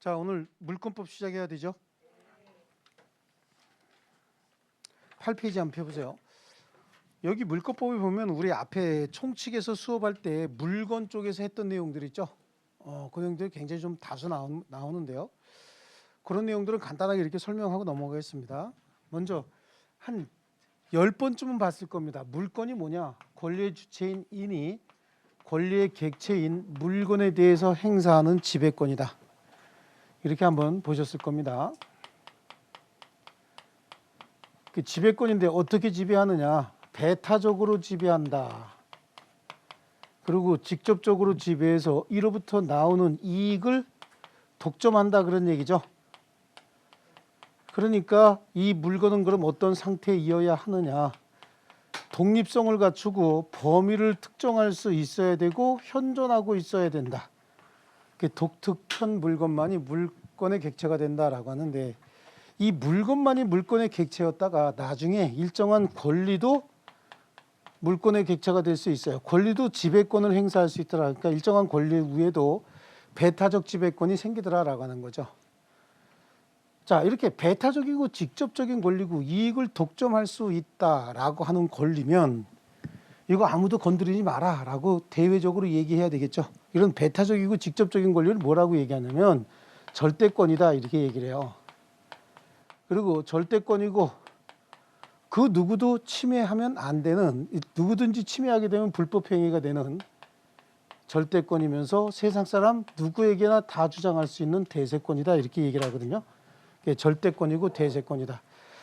자, 오늘 물권법 시작해야 되죠. 8페이지 한번 펴보세요. 여기 물권법에 보면 우리 앞에 총칙에서 수업할 때 물건 쪽에서 했던 내용들 있죠. 그 내용들이 굉장히 좀 다수 나오는데요. 그런 내용들은 간단하게 이렇게 설명하고 넘어가겠습니다. 먼저 한 10번쯤은 봤을 겁니다. 물건이 뭐냐? 권리의 주체인 인이 권리의 객체인 물건에 대해서 행사하는 지배권이다. 이렇게 한번 보셨을 겁니다. 그 지배권인데 어떻게 지배하느냐? 배타적으로 지배한다. 그리고 직접적으로 지배해서 이로부터 나오는 이익을 독점한다, 그런 얘기죠. 그러니까 이 물건은 그럼 어떤 상태이어야 하느냐? 독립성을 갖추고 범위를 특정할 수 있어야 되고 현존하고 있어야 된다. 독특한 물건만이 물건의 객체가 된다라고 하는데, 이 물건만이 물건의 객체였다가 나중에 일정한 권리도 물건의 객체가 될 수 있어요. 권리도 지배권을 행사할 수 있더라. 그러니까 일정한 권리 위에도 배타적 지배권이 생기더라라고 하는 거죠. 자, 이렇게 배타적이고 직접적인 권리고 이익을 독점할 수 있다라고 하는 권리면 이거 아무도 건드리지 마라라고 대외적으로 얘기해야 되겠죠. 이런 배타적이고 직접적인 권리를 뭐라고 얘기하냐면 절대권이다, 이렇게 얘기를 해요. 그리고 절대권이고 그 누구도 침해하면 안 되는, 누구든지 침해하게 되면 불법 행위가 되는 절대권이면서 세상 사람 누구에게나 다 주장할 수 있는 대세권이다, 이렇게 얘기를 하거든요. 절대권이고 대세권이다.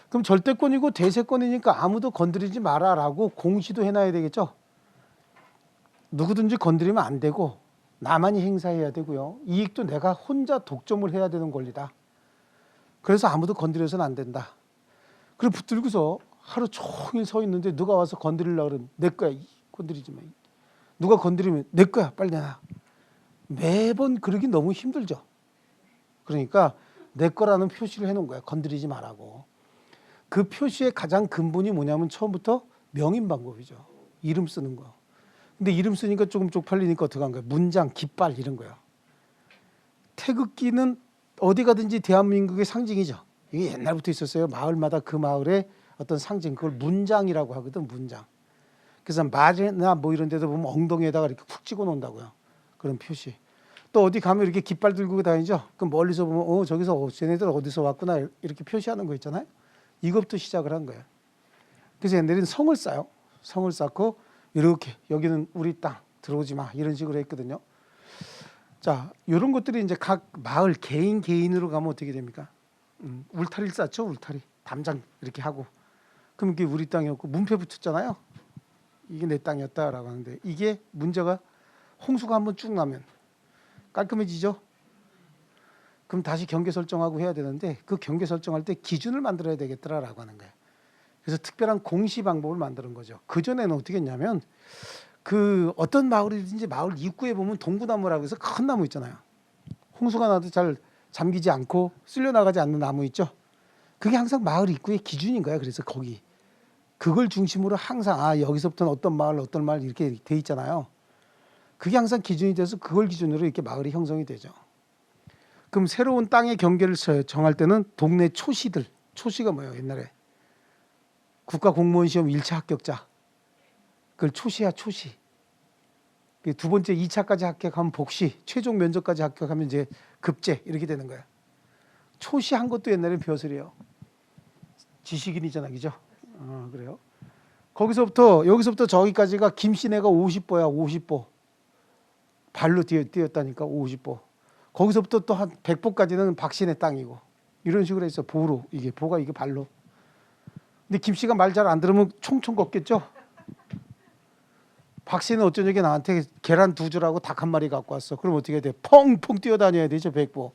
그럼 절대권이고 대세권이니까 아무도 건드리지 마라라고 공시도 해놔야 되겠죠. 누구든지 건드리면 안 되고 나만이 행사해야 되고요. 이익도 내가 혼자 독점을 해야 되는 권리다. 그래서 아무도 건드려서는 안 된다. 그리고 붙들고서 하루 종일 서 있는데 누가 와서 건드리려고 그러면 내 거야, 건드리지 마. 누가 건드리면 내 거야, 빨리 내놔. 매번 그러기 너무 힘들죠. 그러니까 내 거라는 표시를 해놓은 거야. 건드리지 말라고. 그 표시의 가장 근본이 뭐냐면 처음부터 명인 방법이죠. 이름 쓰는 거. 근데 이름 쓰니까 조금 쪽팔리니까 어떻게 한 거야? 문장, 깃발 이런 거야. 태극기는 어디 가든지 대한민국의 상징이죠. 이게 옛날부터 있었어요. 마을마다 그 마을의 어떤 상징, 그걸 문장이라고 하거든, 문장. 그래서 말이나 뭐 이런 데도 보면 엉덩이에다가 이렇게 쿡 찍어 놓는다고요. 그런 표시. 또 어디 가면 이렇게 깃발 들고 다니죠. 그럼 멀리서 보면 저기서 쟤네들 어디서 왔구나 이렇게 표시하는 거 있잖아요. 이것부터 시작을 한 거예요. 그래서 옛날에는 성을 쌓아요. 성을 쌓고 이렇게 여기는 우리 땅 들어오지 마 이런 식으로 했거든요. 자, 이런 것들이 이제 각 마을 개인으로 가면 어떻게 됩니까? 울타리를 쌓죠. 울타리 담장 이렇게 하고, 그럼 이게 우리 땅이었고 문패 붙였잖아요. 이게 내 땅이었다라고 하는데, 이게 문제가 홍수가 한번 쭉 나면 깔끔해지죠. 그럼 다시 경계 설정하고 해야 되는데, 그 경계 설정할 때 기준을 만들어야 되겠더라라고 하는 거예요. 그래서 특별한 공시 방법을 만드는 거죠. 그 전에는 어떻게 했냐면, 그 어떤 마을이든지 마을 입구에 보면 동구나무라고 해서 큰 나무 있잖아요. 홍수가 나도 잘 잠기지 않고 쓸려 나가지 않는 나무 있죠. 그게 항상 마을 입구의 기준인 거야. 그래서 거기 그걸 중심으로 항상 여기서부터는 어떤 마을 이렇게 돼 있잖아요. 그게 항상 기준이 돼서 그걸 기준으로 이렇게 마을이 형성이 되죠. 그럼 새로운 땅의 경계를 정할 때는 동네 초시들, 초시가 뭐예요? 옛날에 국가 공무원 시험 1차 합격자, 그걸 초시야, 초시. 두 번째 2차까지 합격하면 복시, 최종 면접까지 합격하면 이제 급제 이렇게 되는 거예요. 초시한 것도 옛날에 벼슬이에요. 지식인이잖아, 그죠? 그래요. 여기서부터 저기까지가 김씨네가 50보야, 50보. 발로 뛰었다니까, 50보. 거기서부터 또 한 100보까지는 박씨네 땅이고, 이런 식으로 해서 보로, 이게 보가 이게 발로. 근데 김씨가 말 잘 안 들으면 총총 걷겠죠? 박씨는 어쩌냐게 나한테 계란 2줄하고 닭 1마리 갖고 왔어. 그럼 어떻게 돼? 펑펑 뛰어다녀야 되죠, 100보.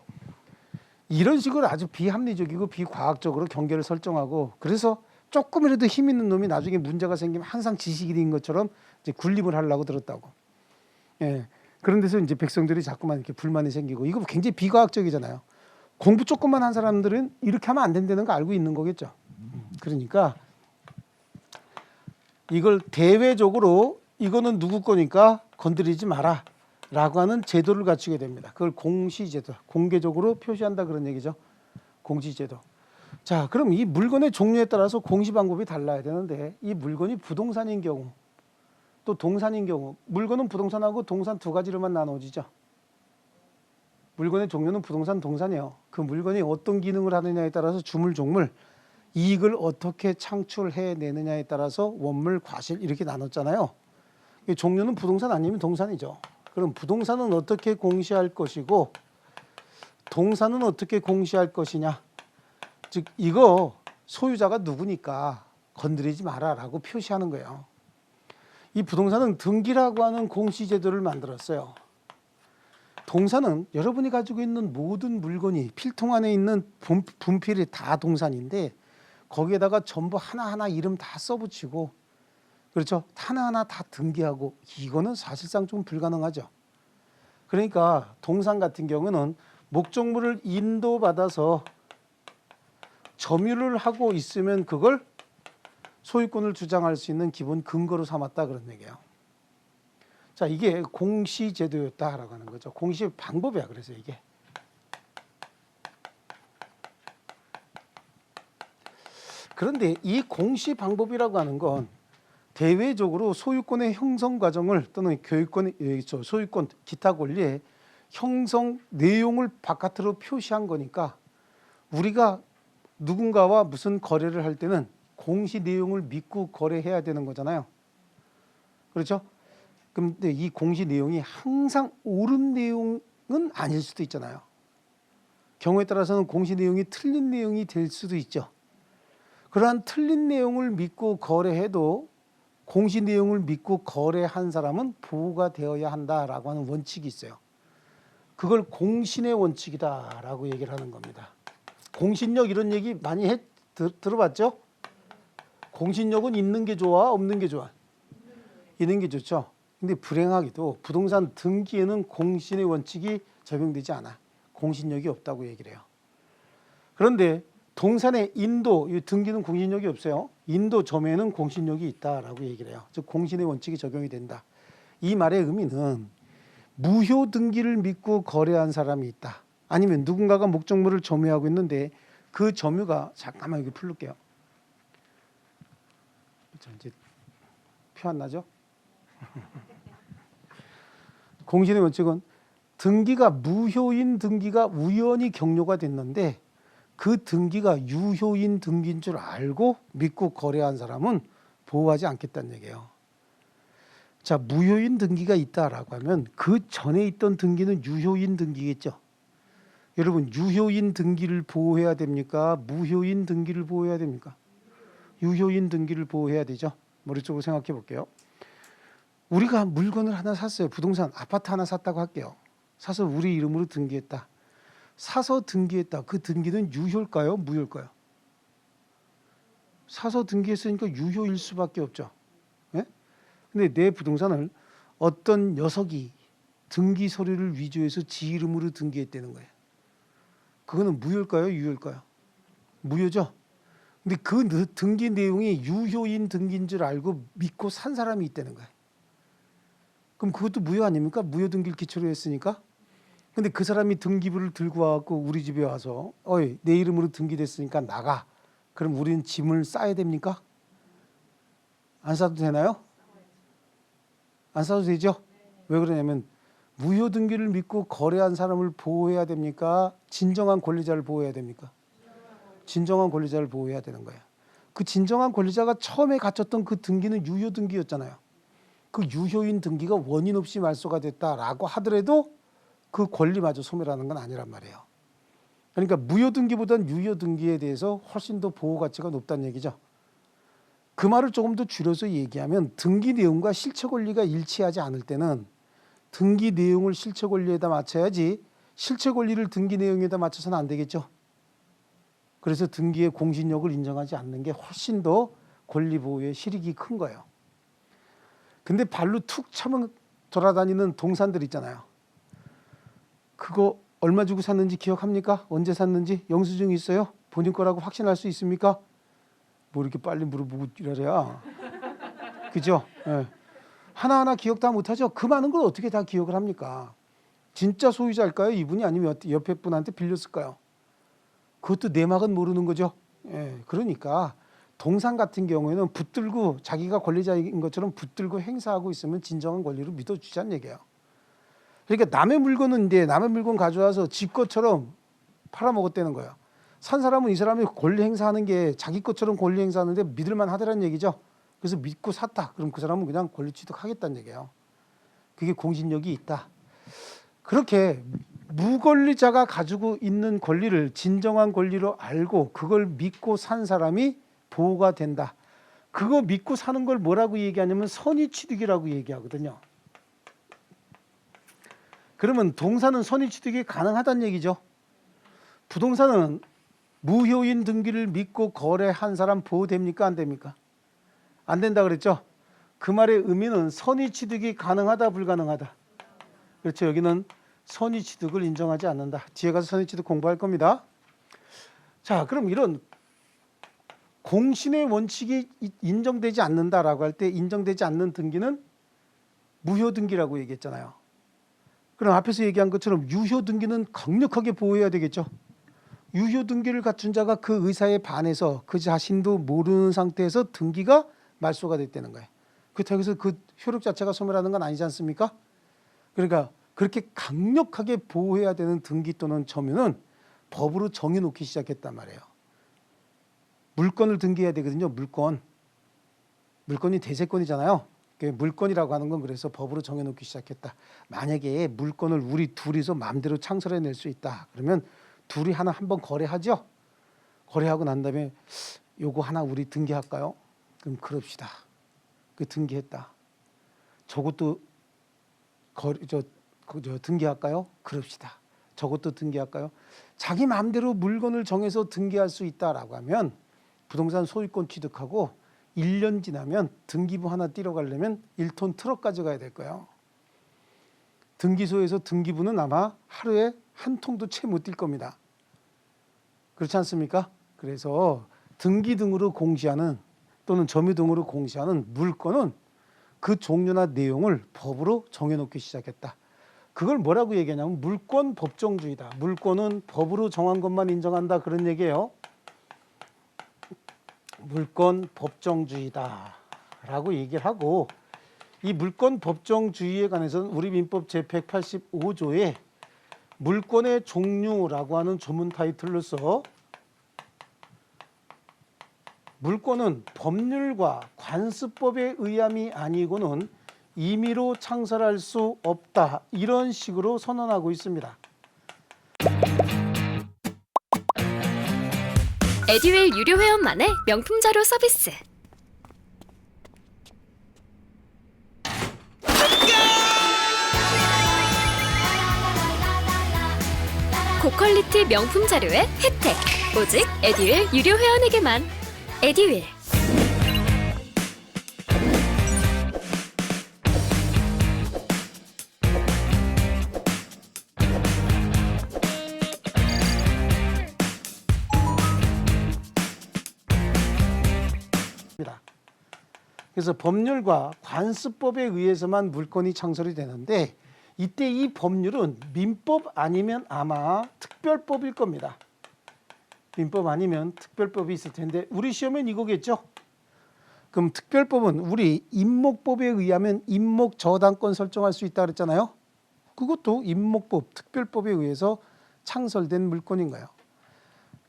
이런 식으로 아주 비합리적이고 비과학적으로 경계를 설정하고, 그래서 조금이라도 힘 있는 놈이 나중에 문제가 생기면 항상 지식인인 것처럼 이제 군림을 하려고 들었다고. 예. 그런 데서 이제 백성들이 자꾸만 이렇게 불만이 생기고, 이거 굉장히 비과학적이잖아요. 공부 조금만 한 사람들은 이렇게 하면 안 된다는 거 알고 있는 거겠죠. 그러니까 이걸 대외적으로 이거는 누구 거니까 건드리지 마라 하는 제도를 갖추게 됩니다. 그걸 공시제도, 공개적으로 표시한다 그런 얘기죠. 공시제도. 자, 그럼 이 물건의 종류에 따라서 공시 방법이 달라야 되는데 이 물건이 부동산인 경우 또 동산인 경우, 물건은 부동산하고 동산 두 가지로만 나눠지죠. 물건의 종류는 부동산, 동산이에요. 그 물건이 어떤 기능을 하느냐에 따라서 주물, 종물, 이익을 어떻게 창출해내느냐에 따라서 원물, 과실 이렇게 나눴잖아요. 종류는 부동산 아니면 동산이죠. 그럼 부동산은 어떻게 공시할 것이고 동산은 어떻게 공시할 것이냐. 즉 이거 소유자가 누구니까 건드리지 마라라고 표시하는 거예요. 이 부동산은 등기라고 하는 공시제도를 만들었어요. 동산은 여러분이 가지고 있는 모든 물건이 필통 안에 있는 분필이 다 동산인데 거기에다가 전부 하나하나 이름 다 써붙이고 그렇죠? 하나하나 다 등기하고 이거는 사실상 좀 불가능하죠. 그러니까 동산 같은 경우는 목적물을 인도받아서 점유를 하고 있으면 그걸 소유권을 주장할 수 있는 기본 근거로 삼았다 그런 얘기예요. 자, 이게 공시제도였다라고 하는 거죠. 공시 방법이야. 그래서 이게 그런데 이 공시 방법이라고 하는 건 대외적으로 소유권의 형성 과정을 또는 교육권의 소유권 기타 권리의 형성 내용을 바깥으로 표시한 거니까 우리가 누군가와 무슨 거래를 할 때는 공시 내용을 믿고 거래해야 되는 거잖아요. 그렇죠? 근데 이 공시 내용이 항상 옳은 내용은 아닐 수도 있잖아요. 경우에 따라서는 공시 내용이 틀린 내용이 될 수도 있죠. 그러한 틀린 내용을 믿고 거래해도 공시 내용을 믿고 거래한 사람은 보호가 되어야 한다라고 하는 원칙이 있어요. 그걸 공신의 원칙이다라고 얘기를 하는 겁니다. 공신력 이런 얘기 많이 들어봤죠? 공신력은 있는 게 좋아, 없는 게 좋아? 있는 게 좋죠. 근데 불행하게도 부동산 등기에는 공신의 원칙이 적용되지 않아. 공신력이 없다고 얘기를 해요. 그런데 동산의 인도, 등기는 공신력이 없어요. 인도 점에는 공신력이 있다라고 얘기를 해요. 즉 공신의 원칙이 적용이 된다. 이 말의 의미는 무효 등기를 믿고 거래한 사람이 있다. 아니면 누군가가 목적물을 점유하고 있는데 그 점유가 잠깐만 여기 풀을게요. 이제 표 안 나죠? 공신의 원칙은 등기가 무효인 등기가 우연히 경료가 됐는데 그 등기가 유효인 등기인 줄 알고 믿고 거래한 사람은 보호하지 않겠다는 얘기예요. 자, 무효인 등기가 있다라고 하면 그 전에 있던 등기는 유효인 등기겠죠. 여러분 유효인 등기를 보호해야 됩니까? 무효인 등기를 보호해야 됩니까? 유효인 등기를 보호해야 되죠. 머릿속으로 생각해 볼게요. 우리가 물건을 하나 샀어요. 부동산 아파트 하나 샀다고 할게요. 사서 우리 이름으로 등기했다. 사서 등기했다. 그 등기는 유효일까요? 무효일까요? 사서 등기했으니까 유효일 수밖에 없죠. 네? 근데 내 부동산을 어떤 녀석이 등기 서류를 위조해서 지 이름으로 등기했다는 거예요. 그거는 무효일까요? 유효일까요? 무효죠. 근데 그 등기 내용이 유효인 등기인 줄 알고 믿고 산 사람이 있다는 거예요. 그럼 그것도 무효 아닙니까? 무효 등기를 기초로 했으니까. 근데 그 사람이 등기부를 들고 와갖고 우리 집에 와서 어이 내 이름으로 등기됐으니까 나가. 그럼 우리는 짐을 싸야 됩니까? 안 싸도 되나요? 안 싸도 되죠? 왜 그러냐면 무효 등기를 믿고 거래한 사람을 보호해야 됩니까? 진정한 권리자를 보호해야 됩니까? 진정한 권리자를 보호해야 되는 거예요. 그 진정한 권리자가 처음에 갖췄던 그 등기는 유효 등기였잖아요. 그 유효인 등기가 원인 없이 말소가 됐다라고 하더라도 그 권리마저 소멸하는 건 아니란 말이에요. 그러니까 무효 등기보다는 유효 등기에 대해서 훨씬 더 보호 가치가 높다는 얘기죠. 그 말을 조금 더 줄여서 얘기하면 등기 내용과 실체 권리가 일치하지 않을 때는 등기 내용을 실체 권리에다 맞춰야지 실체 권리를 등기 내용에다 맞춰서는 안 되겠죠. 그래서 등기의 공신력을 인정하지 않는 게 훨씬 더 권리 보호의 실익이 큰 거예요. 근데 발로 툭 차면 돌아다니는 동산들 있잖아요. 그거 얼마 주고 샀는지 기억합니까? 언제 샀는지 영수증 있어요? 본인 거라고 확신할 수 있습니까? 뭐 이렇게 빨리 물어보고 이러랴. 그죠? 네. 하나하나 기억 다 못하죠. 그 많은 걸 어떻게 다 기억을 합니까? 진짜 소유자일까요? 이분이 아니면 옆에 분한테 빌렸을까요? 그것도 내막은 모르는 거죠. 예, 그러니까 동산 같은 경우에는 붙들고 자기가 권리자인 것처럼 붙들고 행사하고 있으면 진정한 권리로 믿어주자는 얘기예요. 그러니까 남의 물건은 이제 남의 물건 가져와서 지 것처럼 팔아먹었다는 거예요. 산 사람은 이 사람이 권리 행사하는 게 자기 것처럼 권리 행사하는데 믿을만 하더라는 얘기죠. 그래서 믿고 샀다. 그럼 그 사람은 그냥 권리 취득하겠다는 얘기예요. 그게 공신력이 있다. 그렇게 무권리자가 가지고 있는 권리를 진정한 권리로 알고 그걸 믿고 산 사람이 보호가 된다. 그거 믿고 사는 걸 뭐라고 얘기하냐면 선의취득이라고 얘기하거든요. 그러면 동산은 선의취득이 가능하다는 얘기죠. 부동산은 무효인 등기를 믿고 거래한 사람 보호됩니까? 안 됩니까? 안 된다 그랬죠. 그 말의 의미는 선의취득이 가능하다 불가능하다. 그렇죠. 여기는 선의취득을 인정하지 않는다. 뒤에 가서 선의취득 공부할 겁니다. 자, 그럼 이런 공신의 원칙이 인정되지 않는다라고 할 때 인정되지 않는 등기는 무효등기라고 얘기했잖아요. 그럼 앞에서 얘기한 것처럼 유효등기는 강력하게 보호해야 되겠죠. 유효등기를 갖춘 자가 그 의사에 반해서 그 자신도 모르는 상태에서 등기가 말소가 됐다는 거예요. 그렇다고 해서 그 효력 자체가 소멸하는 건 아니지 않습니까? 그러니까 그렇게 강력하게 보호해야 되는 등기 또는 점유는 법으로 정해놓기 시작했단 말이에요. 물건을 등기해야 되거든요. 물건이 대세권이잖아요. 물건이라고 하는 건 그래서 법으로 정해놓기 시작했다. 만약에 물건을 우리 둘이서 마음대로 창설해낼 수 있다. 그러면 둘이 하나 한번 거래하죠. 거래하고 난 다음에 요거 하나 우리 등기할까요? 그럼 그럽시다. 그 등기했다. 저것도 등기할까요? 그럽시다. 저것도 등기할까요? 자기 마음대로 물건을 정해서 등기할 수 있다라고 하면 부동산 소유권 취득하고 1년 지나면 등기부 하나 띄러 가려면 1톤 트럭 가져가야 될 거예요. 등기소에서 등기부는 아마 하루에 한 통도 채 못 뛸 겁니다. 그렇지 않습니까? 그래서 등기 등으로 공시하는 또는 점유 등으로 공시하는 물건은 그 종류나 내용을 법으로 정해놓기 시작했다. 그걸 뭐라고 얘기하냐면 물권 법정주의다. 물권은 법으로 정한 것만 인정한다. 그런 얘기예요. 물권 법정주의다 라고 얘기를 하고, 이 물권 법정주의에 관해서는 우리 민법 제185조에 물권의 종류라고 하는 조문 타이틀로서 물권은 법률과 관습법에 의함이 아니고는 임의로 창설할 수 없다, 이런 식으로 선언하고 있습니다. 에듀윌 유료 회원만의 명품 자료 서비스. 고퀄리티 명품 자료의 혜택, 오직 에듀윌 유료 회원에게만. 에듀윌. 그래서 법률과 관습법에 의해서만 물권이 창설이 되는데, 이때 이 법률은 민법 아니면 아마 특별법일 겁니다. 민법 아니면 특별법이 있을 텐데 우리 시험엔 이거겠죠. 그럼 특별법은 우리 임목법에 의하면 임목 저당권 설정할 수 있다 그랬잖아요. 그것도 임목법, 특별법에 의해서 창설된 물권인 거예요.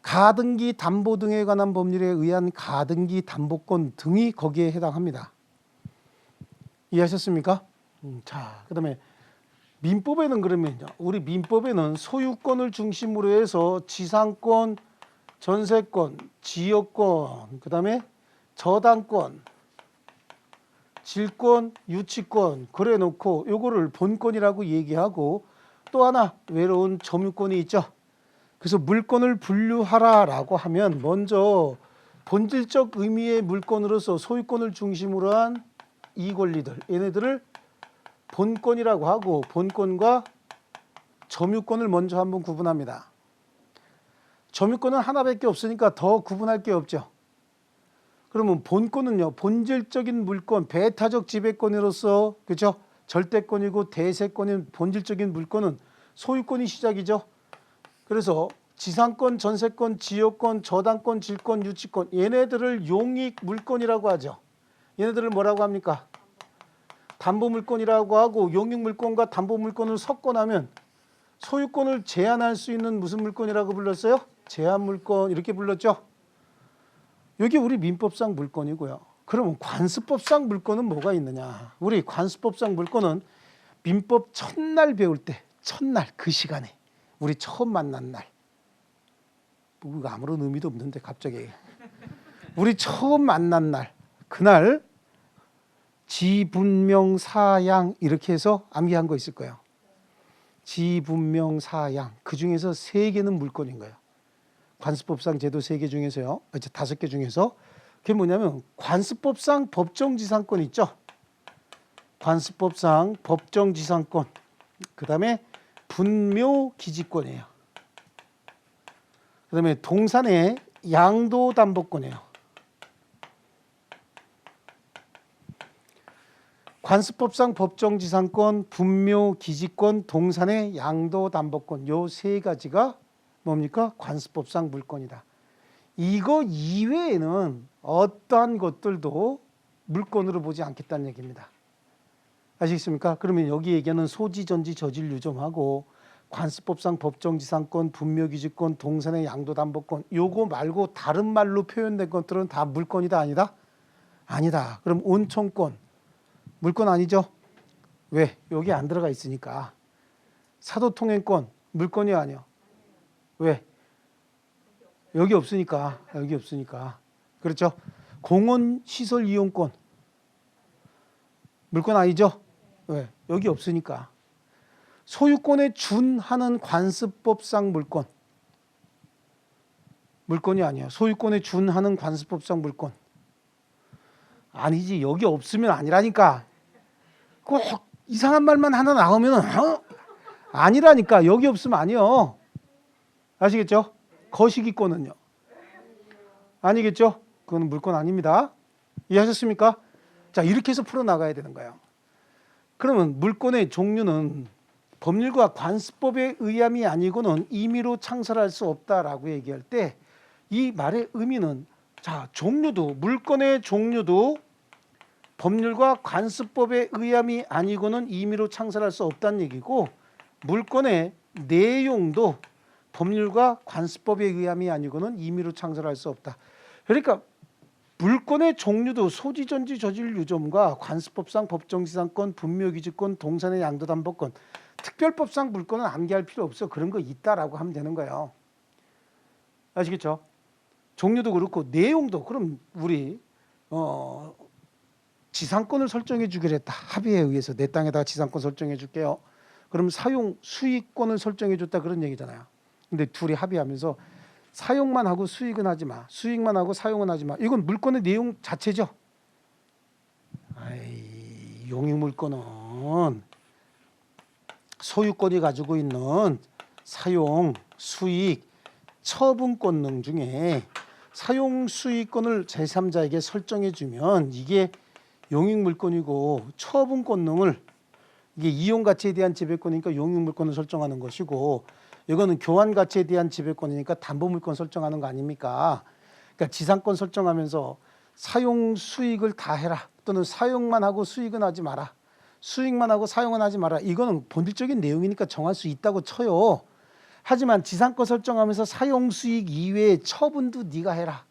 가등기 담보 등에 관한 법률에 의한 가등기 담보권 등이 거기에 해당합니다. 이해하셨습니까? 자, 그다음에 민법에는 그러면요, 우리 민법에는 소유권을 중심으로 해서 지상권, 전세권, 지역권, 그다음에 저당권, 질권, 유치권 그래 놓고 요거를 본권이라고 얘기하고, 또 하나 외로운 점유권이 있죠. 그래서 물권을 분류하라라고 하면 먼저 본질적 의미의 물권으로서 소유권을 중심으로 한 이 권리들, 얘네들을 본권이라고 하고, 본권과 점유권을 먼저 한번 구분합니다. 점유권은 하나밖에 없으니까 더 구분할 게 없죠. 그러면 본권은요, 본질적인 물권, 배타적 지배권으로서, 그렇죠? 절대권이고 대세권인 본질적인 물권은 소유권이 시작이죠. 그래서 지상권, 전세권, 지역권, 저당권, 질권, 유치권, 얘네들을 용익 물권이라고 하죠. 얘네들을 뭐라고 합니까? 담보물권이라고 하고, 용익물권과 담보물권을 섞어나면 소유권을 제한할 수 있는 무슨 물권이라고 불렀어요? 제한물권, 이렇게 불렀죠. 이게 우리 민법상 물권이고요. 그러면 관습법상 물권은 뭐가 있느냐? 우리 관습법상 물권은 민법 첫날 배울 때, 첫날 그 시간에 우리 처음 만난 날, 뭐 아무런 의미도 없는데 갑자기 우리 처음 만난 날, 그날 지분명사양 이렇게 해서 암기한 거 있을 거예요. 지분명사양, 그 중에서 3개는 물권인 거예요. 관습법상 제도 3개 중에서요, 5개 중에서. 그게 뭐냐면 관습법상 법정지상권 있죠. 관습법상 법정지상권, 그 다음에 분묘기지권이에요. 그 다음에 동산의 양도담보권이에요. 관습법상 법정지상권, 분묘기지권, 동산의 양도담보권, 요 3가지가 뭡니까? 관습법상 물권이다. 이거 이외에는 어떠한 것들도 물권으로 보지 않겠다는 얘기입니다. 아시겠습니까? 그러면 여기 얘기하는 소지, 전지, 저질, 유점하고 관습법상 법정지상권, 분묘기지권, 동산의 양도담보권, 요거 말고 다른 말로 표현된 것들은 다 물권이다, 아니다? 아니다. 그럼 온천권 물권 아니죠? 왜? 여기 안 들어가 있으니까. 사도통행권 물권이 아니요. 왜? 여기 없으니까. 여기 없으니까. 그렇죠? 공원시설 이용권 물권 아니죠? 왜? 여기 없으니까. 소유권에 준하는 관습법상 물권 물권이 아니에요. 소유권에 준하는 관습법상 물권 아니지. 여기 없으면 아니라니까. 꼭 이상한 말만 하나 나오면 아니라니까. 여기 없으면 아니요. 아시겠죠? 거시기권은요? 아니겠죠? 그건 물권 아닙니다. 이해하셨습니까? 자, 이렇게 해서 풀어나가야 되는 거예요. 그러면 물권의 종류는 법률과 관습법의 의함이 아니고는 임의로 창설할 수 없다라고 얘기할 때 이 말의 의미는, 자, 종류도, 물권의 종류도 법률과 관습법의 의함이 아니고는 임의로 창설할 수 없다는 얘기고, 물권의 내용도 법률과 관습법의 의함이 아니고는 임의로 창설할 수 없다. 그러니까 물권의 종류도 소지, 전지, 저질, 유점과 관습법상 법정지상권, 분묘기지권, 동산의 양도담보권, 특별법상 물권은 암기할 필요 없어. 그런 거 있다라고 하면 되는 거예요. 아시겠죠? 종류도 그렇고 내용도. 그럼 우리 지상권을 설정해 주기로 했다. 합의에 의해서 내 땅에다가 지상권 설정해 줄게요. 그럼 사용 수익권을 설정해 줬다, 그런 얘기잖아요. 근데 둘이 합의하면서 사용만 하고 수익은 하지 마. 수익만 하고 사용은 하지 마. 이건 물권의 내용 자체죠. 용익물권은 소유권이 가지고 있는 사용, 수익, 처분권능 중에 사용 수익권을 제3자에게 설정해 주면 이게 용익물권이고, 처분권능을, 이게 이용가치에 대한 지배권이니까 용익물권을 설정하는 것이고, 이거는 교환가치에 대한 지배권이니까 담보물권 설정하는 거 아닙니까? 그러니까 지상권 설정하면서 사용 수익을 다 해라, 또는 사용만 하고 수익은 하지 마라, 수익만 하고 사용은 하지 마라, 이거는 본질적인 내용이니까 정할 수 있다고 쳐요. 하지만 지상권 설정하면서 사용 수익 이외에 처분도 네가 해라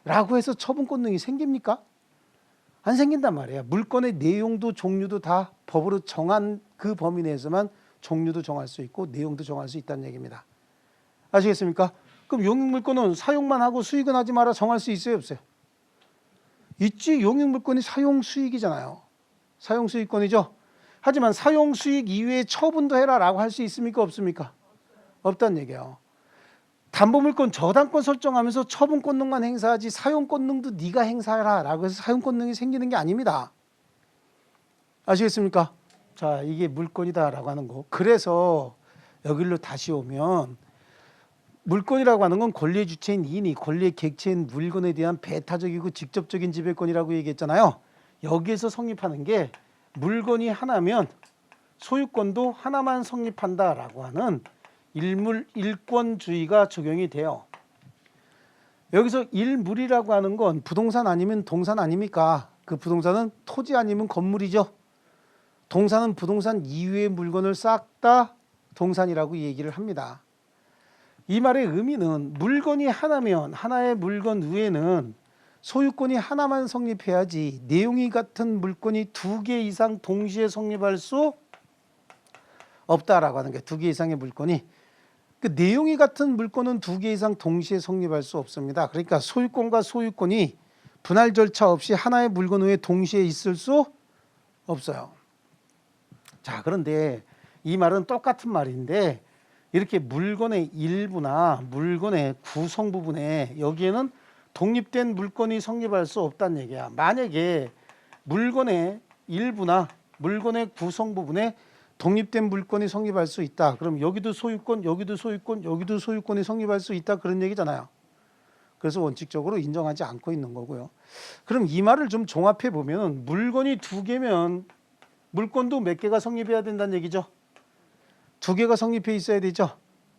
라고 해서 처분권능이 생깁니까? 안 생긴단 말이에요. 물권의 내용도 종류도 다 법으로 정한 그 범위 내에서만 종류도 정할 수 있고 내용도 정할 수 있다는 얘기입니다. 아시겠습니까? 그럼 용익물권은 사용만 하고 수익은 하지 마라 정할 수 있어요, 없어요? 있지. 용익물권이 사용수익이잖아요. 사용수익권이죠. 하지만 사용수익 이외에 처분도 해라 라고 할 수 있습니까, 없습니까? 없다는 얘기예요. 담보물권 저당권 설정하면서 처분권능만 행사하지 사용권능도 네가 행사해라 라고 해서 사용권능이 생기는 게 아닙니다. 아시겠습니까? 자, 이게 물권이다 라고 하는 거. 그래서 여기로 다시 오면 물권이라고 하는 건 권리의 주체인 이인이 권리의 객체인 물건에 대한 배타적이고 직접적인 지배권이라고 얘기했잖아요. 여기에서 성립하는 게 물건이 하나면 소유권도 하나만 성립한다라고 하는 일물 일권주의가 적용이 돼요. 여기서 일물이라고 하는 건 부동산 아니면 동산 아닙니까? 그 부동산은 토지 아니면 건물이죠. 동산은 부동산 이외의 물건을 싹 다 동산이라고 얘기를 합니다. 이 말의 의미는 물건이 하나면 하나의 물건 외에는 소유권이 하나만 성립해야지 내용이 같은 물건이 2개 이상 동시에 성립할 수 없다라고 하는 게 2개 이상의 물건이 그 내용이 같은 물건은 2개 이상 동시에 성립할 수 없습니다. 그러니까 소유권과 소유권이 분할 절차 없이 하나의 물건 외에 동시에 있을 수 없어요. 자, 그런데 이 말은 똑같은 말인데 이렇게 물건의 일부나 물건의 구성 부분에 여기에는 독립된 물건이 성립할 수 없다는 얘기야. 만약에 물건의 일부나 물건의 구성 부분에 독립된 물건이 성립할 수 있다. 그럼 여기도 소유권, 여기도 소유권, 여기도 소유권이 성립할 수 있다. 그런 얘기잖아요. 그래서 원칙적으로 인정하지 않고 있는 거고요. 그럼 이 말을 좀 종합해 보면 물건이 2개면 물건도 몇 개가 성립해야 된다는 얘기죠. 2개가 성립해 있어야 되죠.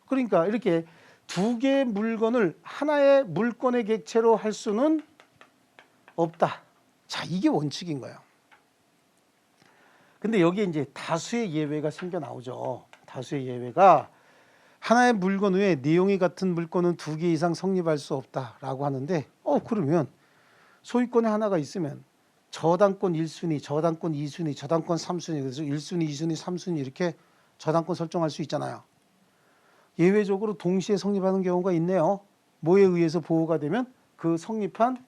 그러니까 이렇게 2개의 물건을 하나의 물건의 객체로 할 수는 없다. 자, 이게 원칙인 거예요. 근데 여기에 이제 다수의 예외가 생겨 나오죠. 다수의 예외가 하나의 물건 외에 내용이 같은 물건은 2개 이상 성립할 수 없다라고 하는데 그러면 소유권에 하나가 있으면 저당권 1순위, 저당권 2순위, 저당권 3순위 그래서 1순위, 2순위, 3순위 이렇게 저당권 설정할 수 있잖아요. 예외적으로 동시에 성립하는 경우가 있네요. 뭐에 의해서 보호가 되면 그 성립한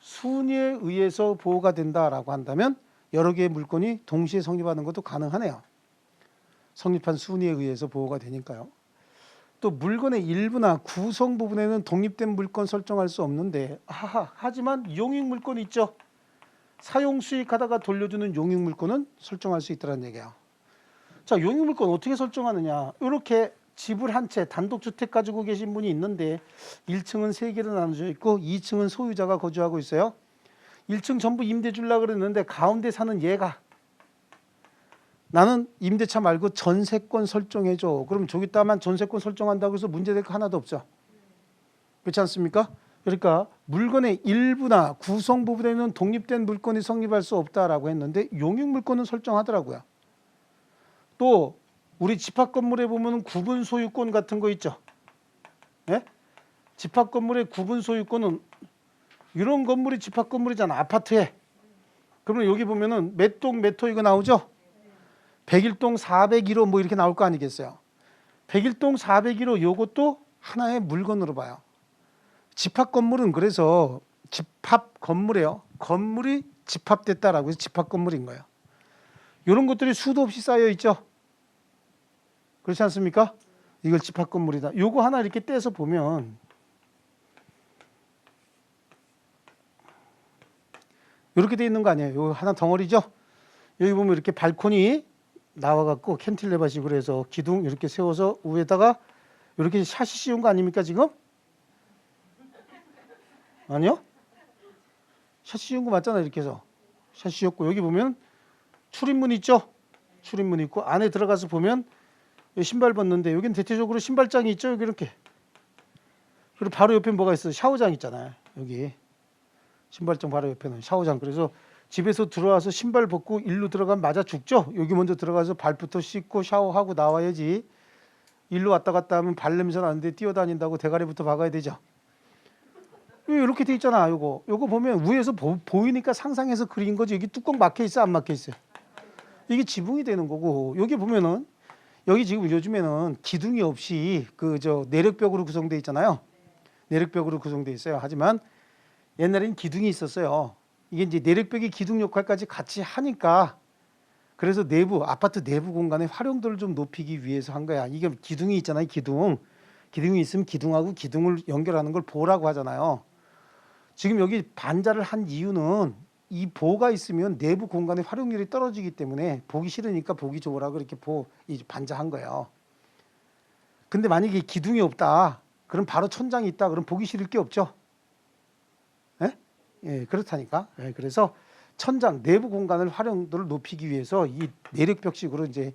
순위에 의해서 보호가 된다라고 한다면 여러 개의 물건이 동시에 성립하는 것도 가능하네요. 성립한 순위에 의해서 보호가 되니까요. 또 물건의 일부나 구성 부분에는 독립된 물건 설정할 수 없는데 하지만 용익 물건 있죠. 사용 수익하다가 돌려주는 용익 물건은 설정할 수 있다는 얘기예요. 자, 용익 물건 어떻게 설정하느냐. 이렇게 집을 한 채 단독주택 가지고 계신 분이 있는데 1층은 3개로 나눠져 있고 2층은 소유자가 거주하고 있어요. 1층 전부 임대 주려고 그랬는데 가운데 사는 얘가 나는 임대차 말고 전세권 설정해줘. 그럼 저기다만 전세권 설정한다고 해서 문제될 거 하나도 없죠. 그렇지 않습니까? 그러니까 물건의 일부나 구성 부분에는 독립된 물건이 성립할 수 없다라고 했는데 용익 물건은 설정하더라고요. 또 우리 집합 건물에 보면 구분 소유권 같은 거 있죠. 예? 집합 건물의 구분 소유권은 이런 건물이 집합 건물이잖아. 아파트에. 그러면 여기 보면은 몇 동 몇 호 이거 나오죠? 101동 401호 뭐 이렇게 나올 거 아니겠어요? 101동 401호 요것도 하나의 물건으로 봐요. 집합 건물은 그래서 집합 건물이에요. 건물이 집합됐다라고 해서 집합 건물인 거예요. 이런 것들이 수도 없이 쌓여 있죠. 그렇지 않습니까? 이걸 집합 건물이다. 요거 하나 이렇게 떼서 보면 이렇게 돼 있는 거 아니에요? 요 하나 덩어리죠. 여기 보면 이렇게 발코니 나와갖고 캔틸레바식으로 해서 기둥 이렇게 세워서 위에다가 이렇게 샷이 씌운 거 아닙니까 지금? 아니요? 샷 씌운 거 맞잖아요. 이렇게 해서 샷 씌웠고 여기 보면 출입문 있죠? 출입문 있고 안에 들어가서 보면 신발 벗는데 여기는 대체적으로 신발장이 있죠. 여기 이렇게. 그리고 바로 옆에 뭐가 있어요? 샤워장 있잖아요. 여기 신발장 바로 옆에는 샤워장. 그래서 집에서 들어와서 신발 벗고 일로 들어가면 맞아 죽죠. 여기 먼저 들어가서 발부터 씻고 샤워하고 나와야지. 일로 왔다 갔다 하면 발냄새 나는데 뛰어다닌다고 대가리부터 박아야 되죠. 이렇게 돼 있잖아. 요거 보면 위에서 보이니까 상상해서 그린 거지. 여기 뚜껑 막혀 있어 안 막혀 있어요? 이게 지붕이 되는 거고 여기 보면은 여기 지금 요즘에는 기둥이 없이 내력벽으로 구성되어 있잖아요. 내력벽으로 구성되어 있어요. 하지만 옛날에는 기둥이 있었어요. 이게 이제 내력벽이 기둥 역할까지 같이 하니까 그래서 아파트 내부 공간의 활용도를 좀 높이기 위해서 한 거야. 이게 기둥이 있잖아요. 기둥이 있으면 기둥하고 기둥을 연결하는 걸 보라고 하잖아요. 지금 여기 반자를 한 이유는 이 보가 있으면 내부 공간의 활용률이 떨어지기 때문에 보기 싫으니까 보기 좋으라고 이렇게 반자한 거예요. 근데 만약에 기둥이 없다. 그럼 바로 천장이 있다. 그럼 보기 싫을 게 없죠. 예? 예, 그렇다니까. 예, 그래서 천장 내부 공간을 활용도를 높이기 위해서 이 내력벽식으로 이제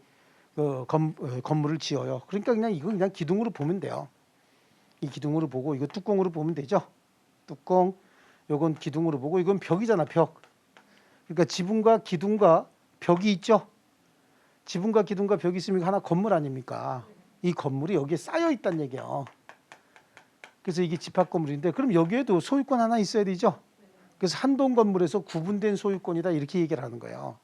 건물을 지어요. 그러니까 그냥 이건 그냥 기둥으로 보면 돼요. 이 기둥으로 보고 이거 뚜껑으로 보면 되죠. 뚜껑, 요건 기둥으로 보고 이건 벽이잖아, 벽. 그러니까 지붕과 기둥과 벽이 있죠. 지붕과 기둥과 벽이 있으면 하나 건물 아닙니까? 이 건물이 여기에 쌓여 있다는 얘기예요. 그래서 이게 집합 건물인데 그럼 여기에도 소유권 하나 있어야 되죠. 그래서 한 동 건물에서 구분된 소유권이다 이렇게 얘기를 하는 거예요.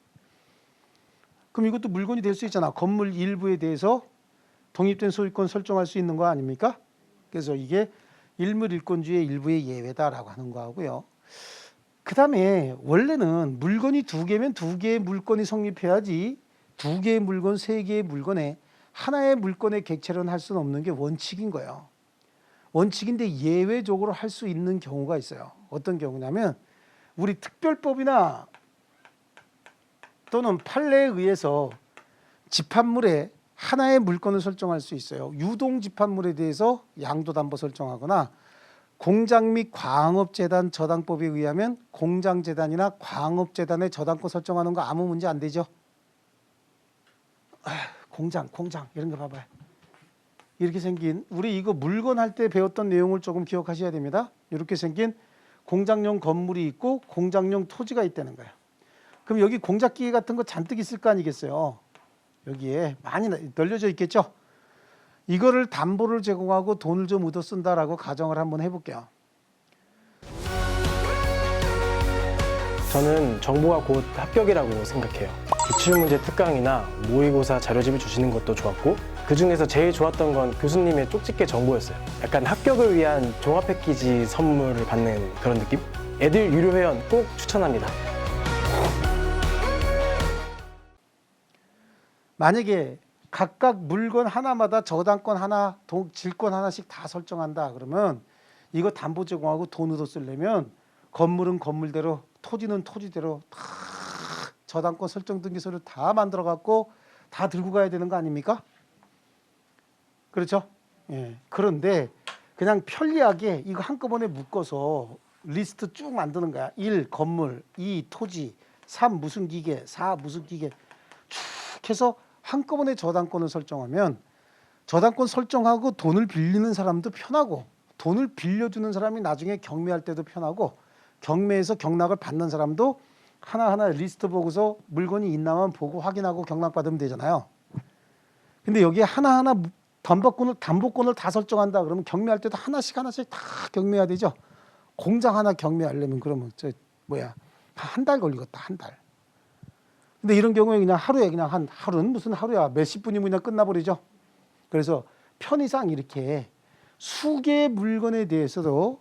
그럼 이것도 물건이 될 수 있잖아. 건물 일부에 대해서 독립된 소유권 설정할 수 있는 거 아닙니까? 그래서 이게 일물일권주의 일부의 예외다라고 하는 거하고요. 그 다음에 원래는 물건이 두 개면 두 개의 물건이 성립해야지 두 개의 물건, 세 개의 물건에 하나의 물건의 객체로는 할 수는 없는 게 원칙인 거예요. 원칙인데 예외적으로 할 수 있는 경우가 있어요. 어떤 경우냐면 우리 특별법이나 또는 판례에 의해서 집합물에 하나의 물건을 설정할 수 있어요. 유동 집합물에 대해서 양도담보 설정하거나 공장 및 광업재단 저당법에 의하면 공장재단이나 광업재단의 저당권 설정하는 거 아무 문제 안 되죠. 공장 이런 거 봐봐요. 이렇게 생긴 우리 이거 물건 할 때 배웠던 내용을 조금 기억하셔야 됩니다. 이렇게 생긴 공장용 건물이 있고 공장용 토지가 있다는 거예요. 그럼 여기 공작기계 같은 거 잔뜩 있을 거 아니겠어요. 여기에 많이 널려져 있겠죠. 이거를 담보를 제공하고 돈을 좀 얻어 쓴다라고 가정을 한번 해볼게요. 저는 정보가 곧 합격이라고 생각해요. 기출문제 특강이나 모의고사 자료집을 주시는 것도 좋았고 그 중에서 제일 좋았던 건 교수님의 쪽집게 정보였어요. 약간 합격을 위한 종합 패키지 선물을 받는 그런 느낌? 애들 유료 회원 꼭 추천합니다. 만약에 각각 물건 하나마다 저당권 하나, 질권 하나씩 다 설정한다 그러면 이거 담보 제공하고 돈 얻어 쓰려면 건물은 건물대로 토지는 토지대로 다 저당권 설정 등기소를 다 만들어 갖고 다 들고 가야 되는 거 아닙니까? 그렇죠? 예. 그런데 그냥 편리하게 이거 한꺼번에 묶어서 리스트 쭉 만드는 거야. 1. 건물, 2. 토지, 3. 무슨 기계, 4. 무슨 기계 쭉 해서 한꺼번에 저당권을 설정하면 저당권 설정하고 돈을 빌리는 사람도 편하고 돈을 빌려주는 사람이 나중에 경매할 때도 편하고 경매에서 경락을 받는 사람도 하나하나 리스트 보고서 물건이 있나만 보고 확인하고 경락 받으면 되잖아요. 근데 여기에 하나하나 담보권을 다 설정한다 그러면 경매할 때도 하나씩 다 경매해야 되죠. 공장 하나 경매하려면 그러면 한 달 걸리겠다. 한 달. 근데 이런 경우에 그냥 하루에 그냥 하루는 무슨 하루야 몇십 분이면 그냥 끝나버리죠. 그래서 편의상 이렇게 수개의 물건에 대해서도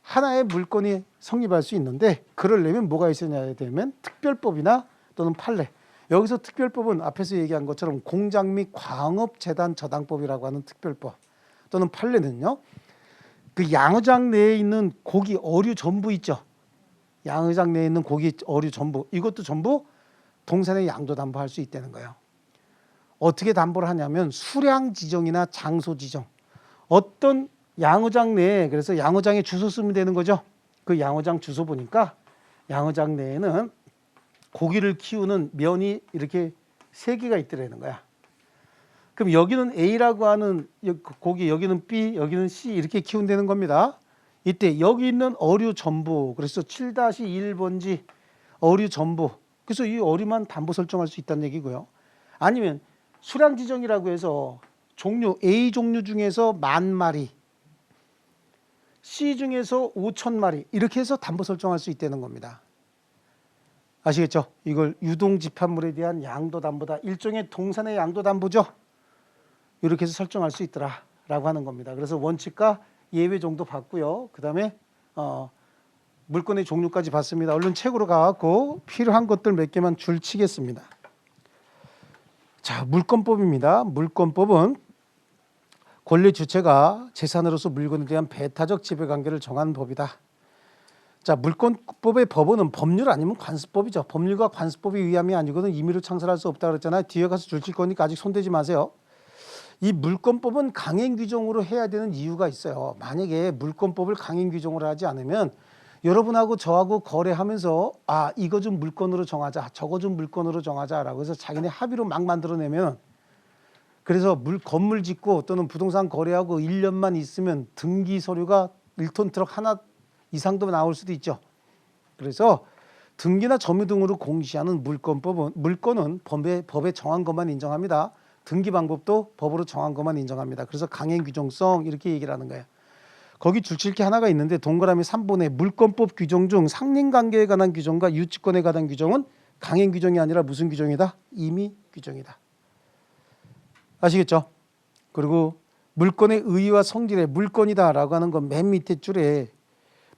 하나의 물건이 성립할 수 있는데 그러려면 뭐가 있어야 되면 특별법이나 또는 판례. 여기서 특별법은 앞에서 얘기한 것처럼 공장 및 광업재단 저당법이라고 하는 특별법 또는 판례는요. 그 양의장 내에 있는 고기 어류 전부 있죠. 양의장 내에 있는 고기 어류 전부 이것도 전부 동산에 양도 담보할 수 있다는 거예요. 어떻게 담보를 하냐면 수량 지정이나 장소 지정. 어떤 양의장 내에 그래서 양의장에 주소 쓰면 되는 거죠. 그 양의장 주소 보니까 양의장 내에는 고기를 키우는 면이 이렇게 3개가 있더라는 거야. 그럼 여기는 A라고 하는 고기, 여기는 B, 여기는 C 이렇게 키운다는 겁니다. 이때 여기 있는 어류 전부 그래서 7-1번지 어류 전부 그래서 이 어류만 담보 설정할 수 있다는 얘기고요. 아니면 수량 지정이라고 해서 종류 A 종류 중에서 10,000마리 C 중에서 5,000마리 이렇게 해서 담보 설정할 수 있다는 겁니다. 아시겠죠? 이걸 유동 집합물에 대한 양도담보다 일종의 동산의 양도담보죠. 이렇게 해서 설정할 수 있더라라고 하는 겁니다. 그래서 원칙과 예외 정도 봤고요. 그 다음에 물건의 종류까지 봤습니다. 얼른 책으로 가갖고 필요한 것들 몇 개만 줄치겠습니다. 자, 물권법입니다. 물권법은 권리 주체가 재산으로서 물건에 대한 배타적 지배관계를 정하는 법이다. 자, 물권법의 법원은 법률 아니면 관습법이죠. 법률과 관습법에 의함이 아니고는 임의로 창설할 수 없다 그랬잖아요. 뒤에 가서 줄칠 거니까 아직 손대지 마세요. 이 물권법은 강행 규정으로 해야 되는 이유가 있어요. 만약에 물권법을 강행 규정으로 하지 않으면 여러분하고 저하고 거래하면서 이거 좀 물권으로 정하자, 저거 좀 물권으로 정하자라고 해서 자기네 합의로 막 만들어내면, 그래서 건물 짓고 또는 부동산 거래하고 1년만 있으면 등기 서류가 1톤 트럭 하나 이상도 나올 수도 있죠. 그래서 등기나 점유 등으로 공시하는 물권은 법에 정한 것만 인정합니다. 등기 방법도 법으로 정한 것만 인정합니다. 그래서 강행 규정성 이렇게 얘기를 하는 거예요. 거기 줄칠게 하나가 있는데 동그라미 3번에 물권법 규정 중 상린관계에 관한 규정과 유치권에 관한 규정은 강행 규정이 아니라 무슨 규정이다? 임의 규정이다. 아시겠죠? 그리고 물권의 의의와 성질의 물권이다라고 하는 건 맨 밑에 줄에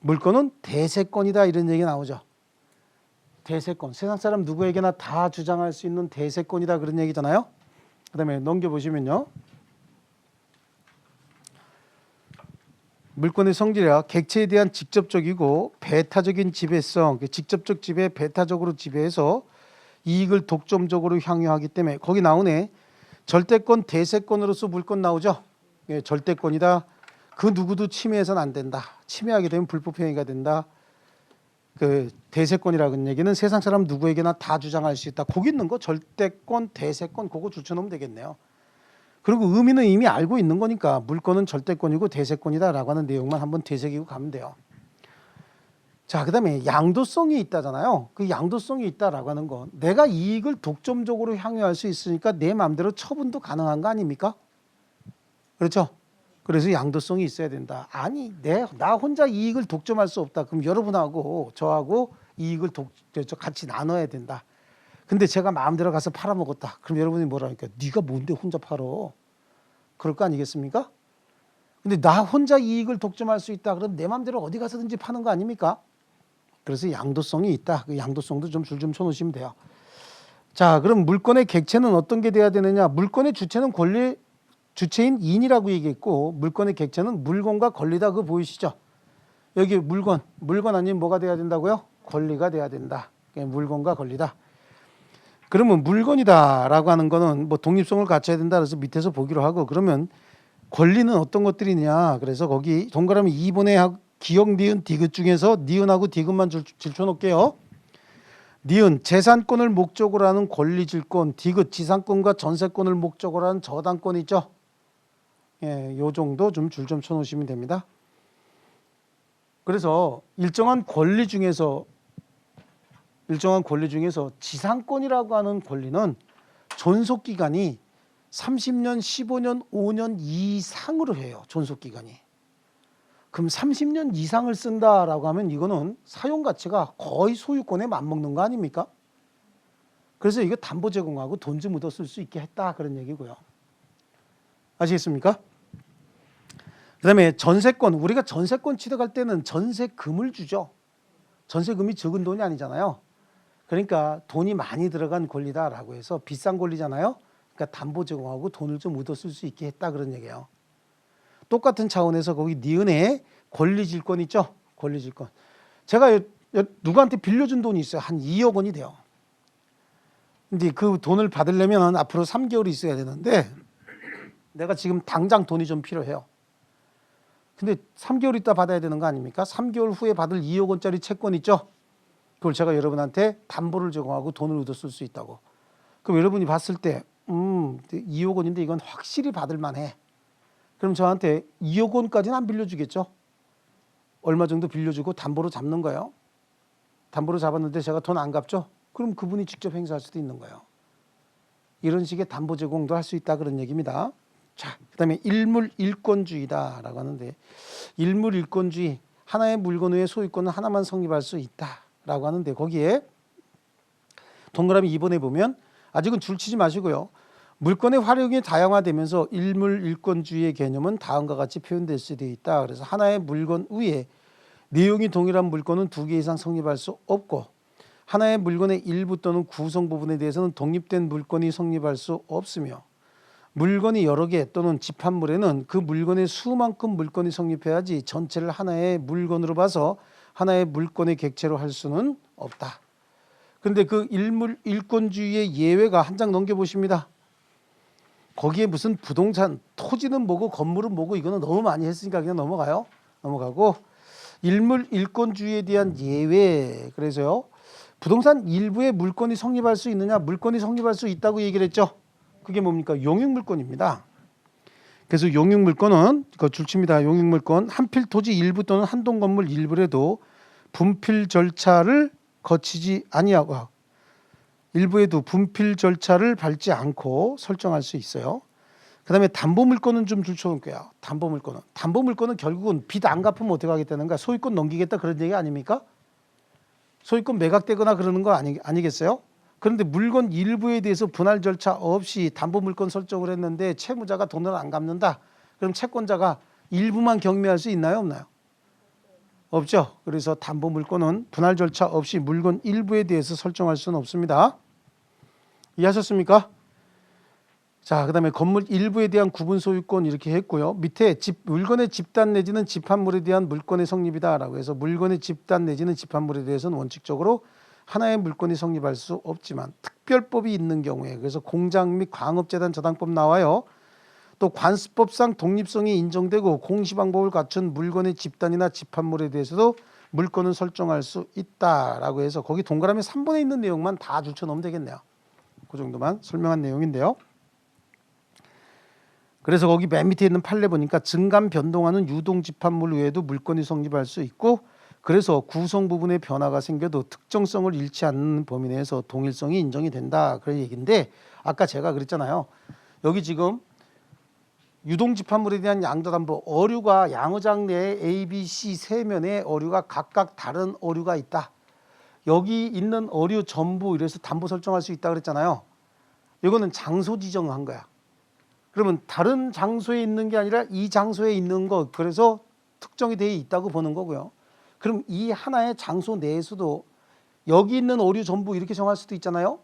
물권은 대세권이다 이런 얘기 나오죠. 대세권, 세상 사람 누구에게나 다 주장할 수 있는 대세권이다 그런 얘기잖아요. 그 다음에 넘겨보시면요. 물권의 성질이야 객체에 대한 직접적이고 배타적인 지배성, 직접적 지배, 배타적으로 지배해서 이익을 독점적으로 향유하기 때문에 거기 나오네. 절대권, 대세권으로서 물권 나오죠. 예, 절대권이다. 그 누구도 침해해서는 안 된다. 침해하게 되면 불법행위가 된다. 그 대세권이라는 얘기는 세상 사람 누구에게나 다 주장할 수 있다. 거기 있는 거 절대권, 대세권 그거 줄쳐놓으면 되겠네요. 그리고 의미는 이미 알고 있는 거니까 물권은 절대권이고 대세권이다라고 하는 내용만 한번 되새기고 가면 돼요. 자, 그다음에 양도성이 있다잖아요. 그 양도성이 있다라고 하는 건 내가 이익을 독점적으로 향유할 수 있으니까 내 마음대로 처분도 가능한 거 아닙니까? 그렇죠? 그래서 양도성이 있어야 된다. 아니, 나 혼자 이익을 독점할 수 없다. 그럼 여러분하고 저하고 이익을 같이 나눠야 된다. 근데 제가 마음대로 가서 팔아먹었다. 그럼 여러분이 뭐라 하니까 네가 뭔데 혼자 팔어? 그럴 거 아니겠습니까? 근데 나 혼자 이익을 독점할 수 있다. 그럼 내 마음대로 어디 가서든지 파는 거 아닙니까? 그래서 양도성이 있다. 그 양도성도 좀 줄 좀 쳐놓으시면 돼요. 자, 그럼 물권의 객체는 어떤 게 돼야 되느냐? 물권의 주체는 주체인 인이라고 얘기했고 물권의 객체는 물건과 권리다. 그거 보이시죠? 여기 물건 아니면 뭐가 돼야 된다고요? 권리가 돼야 된다. 물건과 권리다. 그러면 물건이다라고 하는 거는 뭐 독립성을 갖춰야 된다. 그래서 밑에서 보기로 하고 그러면 권리는 어떤 것들이냐? 그래서 거기 동그라미 2번에 기역, 니은, 디귿 중에서 니은하고 디귿만 줄쳐놓을게요. 니은 재산권을 목적으로 하는 권리질권, 디귿 지상권과 전세권을 목적으로 하는 저당권 있죠. 예, 요 정도 좀 줄 좀 쳐놓으시면 됩니다. 그래서 일정한 권리 중에서 지상권이라고 하는 권리는 존속 기간이 30년, 15년, 5년 이상으로 해요. 존속 기간이. 그럼 30년 이상을 쓴다라고 하면 이거는 사용 가치가 거의 소유권에 맞먹는 거 아닙니까? 그래서 이거 담보 제공하고 돈 좀 묻어 쓸 수 있게 했다 그런 얘기고요. 아시겠습니까? 그다음에 전세권, 우리가 전세권 취득할 때는 전세금을 주죠. 전세금이 적은 돈이 아니잖아요. 그러니까 돈이 많이 들어간 권리다라고 해서 비싼 권리잖아요. 그러니까 담보 제공하고 돈을 좀 묻어 쓸 수 있게 했다 그런 얘기예요. 똑같은 차원에서 거기 니은에 권리질권 있죠. 권리질권. 제가 누구한테 빌려준 돈이 있어요. 한 2억 원이 돼요. 근데 그 돈을 받으려면 앞으로 3개월이 있어야 되는데 내가 지금 당장 돈이 좀 필요해요. 근데 3개월 있다 받아야 되는 거 아닙니까? 3개월 후에 받을 2억 원짜리 채권 있죠. 그걸 제가 여러분한테 담보를 제공하고 돈을 얻어 쓸 수 있다고. 그럼 여러분이 봤을 때 2억 원인데 이건 확실히 받을 만해. 그럼 저한테 2억 원까지는 안 빌려주겠죠. 얼마 정도 빌려주고 담보로 잡는 거예요. 담보로 잡았는데 제가 돈 안 갚죠. 그럼 그분이 직접 행사할 수도 있는 거예요. 이런 식의 담보 제공도 할 수 있다 그런 얘기입니다. 자, 그다음에 일물일권주의다라고 하는데 일물일권주의, 하나의 물건 외에 소유권은 하나만 성립할 수 있다라고 하는데 거기에 동그라미 2번에 보면 아직은 줄치지 마시고요. 물권의 활용이 다양화되면서 일물일권주의의 개념은 다음과 같이 표현될 수도 있다. 그래서 하나의 물건 위에 내용이 동일한 물건은 2개 이상 성립할 수 없고 하나의 물건의 일부 또는 구성 부분에 대해서는 독립된 물건이 성립할 수 없으며 물건이 여러 개 또는 집합물에는 그 물건의 수만큼 물건이 성립해야지 전체를 하나의 물건으로 봐서 하나의 물건의 객체로 할 수는 없다. 그런데 그 일물일권주의의 예외가 한 장 넘겨보십니다. 거기에 무슨 부동산, 토지는 뭐고 건물은 뭐고 이거는 너무 많이 했으니까 그냥 넘어가요. 넘어가고 일물 일권주의에 대한 예외. 그래서요. 부동산 일부의 물권이 성립할 수 있느냐? 물권이 성립할 수 있다고 얘기를 했죠. 그게 뭡니까? 용익물권입니다. 그래서 용익물권은 그 줄칩니다. 용익물권 한 필 토지 일부 또는 한 동 건물 일부라도 분필 절차를 거치지 아니하고 일부에도 분필 절차를 밟지 않고 설정할 수 있어요. 그다음에 담보물권은 좀 줄쳐놓을게요. 담보물권은 결국은 빚 안 갚으면 어떻게 하겠다는가? 소유권 넘기겠다 그런 얘기 아닙니까? 소유권 매각되거나 그러는 거 아니겠어요? 그런데 물건 일부에 대해서 분할 절차 없이 담보물권 설정을 했는데 채무자가 돈을 안 갚는다. 그럼 채권자가 일부만 경매할 수 있나요? 없나요? 없죠. 그래서 담보물권은 분할 절차 없이 물건 일부에 대해서 설정할 수는 없습니다. 이해하셨습니까? 자, 그다음에 건물 일부에 대한 구분 소유권 이렇게 했고요. 밑에 물건의 집단 내지는 집합물에 대한 물권의 성립이다라고 해서 물건의 집단 내지는 집합물에 대해서는 원칙적으로 하나의 물권이 성립할 수 없지만 특별법이 있는 경우에 그래서 공장 및 광업재단 저당법 나와요. 또 관습법상 독립성이 인정되고 공시방법을 갖춘 물건의 집단이나 집합물에 대해서도 물권을 설정할 수 있다라고 해서 거기 동그라미 3번에 있는 내용만 다 줄쳐놓으면 되겠네요. 그 정도만 설명한 내용인데요. 그래서 거기 맨 밑에 있는 판례 보니까 증감 변동하는 유동 집합물 외에도 물권이 성립할 수 있고 그래서 구성 부분에 변화가 생겨도 특정성을 잃지 않는 범위 내에서 동일성이 인정이 된다 그런 얘기인데 아까 제가 그랬잖아요. 여기 지금 유동 집합물에 대한 양도담보 어류가 양어장 내에 A, B, C 세 면의 어류가 각각 다른 어류가 있다. 여기 있는 어류 전부 이래서 담보 설정할 수 있다 그랬잖아요. 이거는 장소 지정한 거야. 그러면 다른 장소에 있는 게 아니라 이 장소에 있는 것 그래서 특정이 되어 있다고 보는 거고요. 그럼 이 하나의 장소 내에서도 여기 있는 어류 전부 이렇게 정할 수도 있잖아요.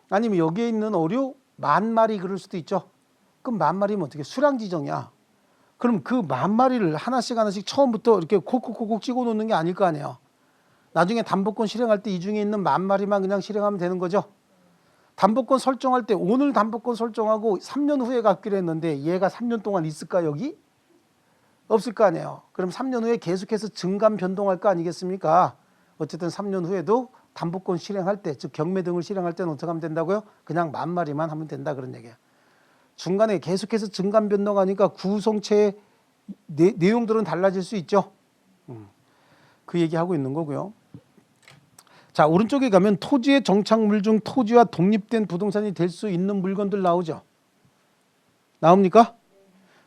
아니면 여기에 있는 어류 10,000마리 그럴 수도 있죠. 그럼 10,000마리면 어떻게 수량 지정이야. 그럼 그 10,000마리를 하나씩 처음부터 이렇게 콕콕콕콕 찍어 놓는 게 아닐 거 아니에요. 나중에 담보권 실행할 때 이 중에 있는 10,000마리만 그냥 실행하면 되는 거죠. 담보권 설정할 때 오늘 담보권 설정하고 3년 후에 갚기로 했는데 얘가 3년 동안 있을까 여기? 없을 거 아니에요. 그럼 3년 후에 계속해서 증감 변동할 거 아니겠습니까? 어쨌든 3년 후에도 담보권 실행할 때 즉 경매 등을 실행할 때는 어떻게 하면 된다고요? 그냥 10,000마리만 하면 된다 그런 얘기예요. 중간에 계속해서 증감 변동하니까 구성체의 내용들은 달라질 수 있죠. 그 얘기하고 있는 거고요. 자, 오른쪽에 가면 토지의 정착물 중 토지와 독립된 부동산이 될 수 있는 물건들 나오죠. 나옵니까?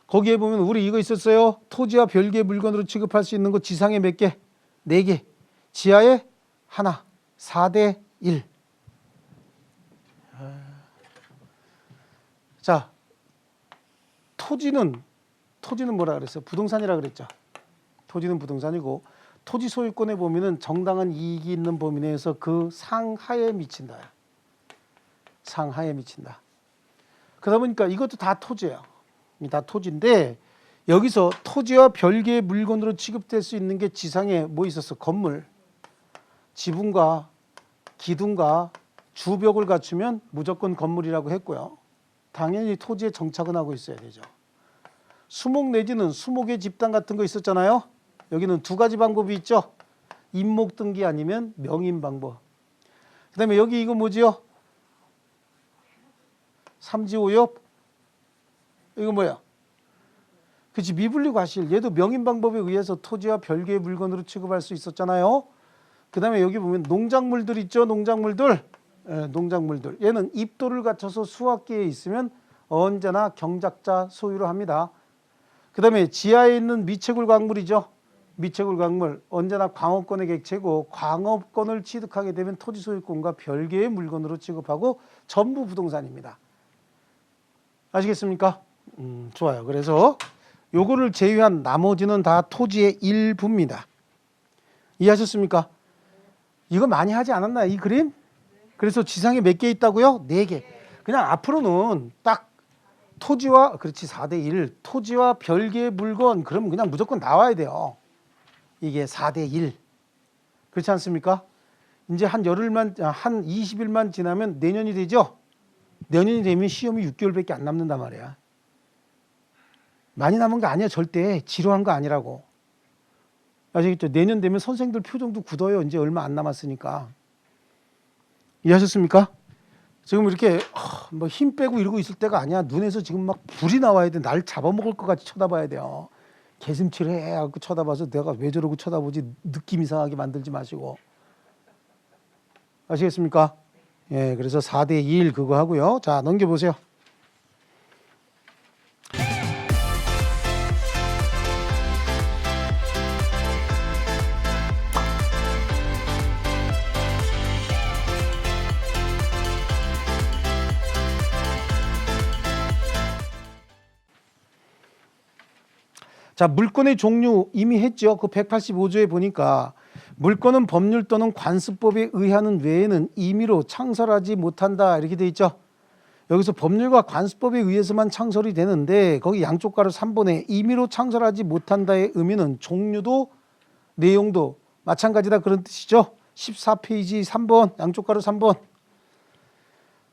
거기에 보면 우리 이거 있었어요. 토지와 별개의 물건으로 취급할 수 있는 거 지상에 몇 개? 4개. 지하에 하나. 4대 1. 자, 토지는 뭐라 그랬어요? 부동산이라 그랬죠. 토지는 부동산이고 토지 소유권에 보면은 정당한 이익이 있는 범위 내에서 그 상하에 미친다. 상하에 미친다. 그러다 보니까 이것도 다 토지예요. 다 토지인데 여기서 토지와 별개의 물건으로 취급될 수 있는 게 지상에 뭐 있었어? 건물, 지붕과 기둥과 주벽을 갖추면 무조건 건물이라고 했고요. 당연히 토지에 정착은 하고 있어야 되죠. 수목 내지는 수목의 집단 같은 거 있었잖아요. 여기는 2가지 방법이 있죠. 임목 등기 아니면 명인 방법. 그 다음에 여기 이거 뭐지요? 삼지오엽. 이거 뭐야? 그치, 미분리 과실. 얘도 명인 방법에 의해서 토지와 별개의 물건으로 취급할 수 있었잖아요. 그 다음에 여기 보면 농작물들 있죠. 농작물들. 농작물들. 얘는 입도를 갖춰서 수확기에 있으면 언제나 경작자 소유로 합니다. 그 다음에 지하에 있는 미채굴 광물이죠. 미채굴 광물 언제나 광업권의 객체고 광업권을 취득하게 되면 토지 소유권과 별개의 물건으로 취급하고 전부 부동산입니다. 아시겠습니까? 좋아요. 그래서 요거를 제외한 나머지는 다 토지의 일부입니다. 이해하셨습니까? 이거 많이 하지 않았나요? 이 그림? 그래서 지상에 몇 개 있다고요? 4개. 그냥 앞으로는 딱 토지와 그렇지 4대 1 토지와 별개의 물건 그러면 그냥 무조건 나와야 돼요. 이게 4대 1 그렇지 않습니까? 이제 한 열흘만 한 20일만 지나면 내년이 되죠. 내년이 되면 시험이 6개월밖에 안 남는단 말이야. 많이 남은 거 아니야. 절대 지루한 거 아니라고. 아시겠죠? 내년 되면 선생님들 표정도 굳어요. 이제 얼마 안 남았으니까. 이해하셨습니까? 지금 이렇게 뭐 힘 빼고 이러고 있을 때가 아니야. 눈에서 지금 막 불이 나와야 돼. 날 잡아먹을 것 같이 쳐다봐야 돼요. 개슴치레 해갖고 쳐다봐서 내가 왜 저러고 쳐다보지 느낌 이상하게 만들지 마시고. 아시겠습니까? 예, 그래서 4대1 그거 하고요. 자, 넘겨보세요. 자, 물권의 종류 이미 했죠. 그 185조에 보니까 물권은 법률 또는 관습법에 의하는 외에는 임의로 창설하지 못한다 이렇게 돼 있죠. 여기서 법률과 관습법에 의해서만 창설이 되는데 거기 양쪽 가로 3번에 임의로 창설하지 못한다의 의미는 종류도 내용도 마찬가지다 그런 뜻이죠. 14페이지 3번 양쪽 가로 3번.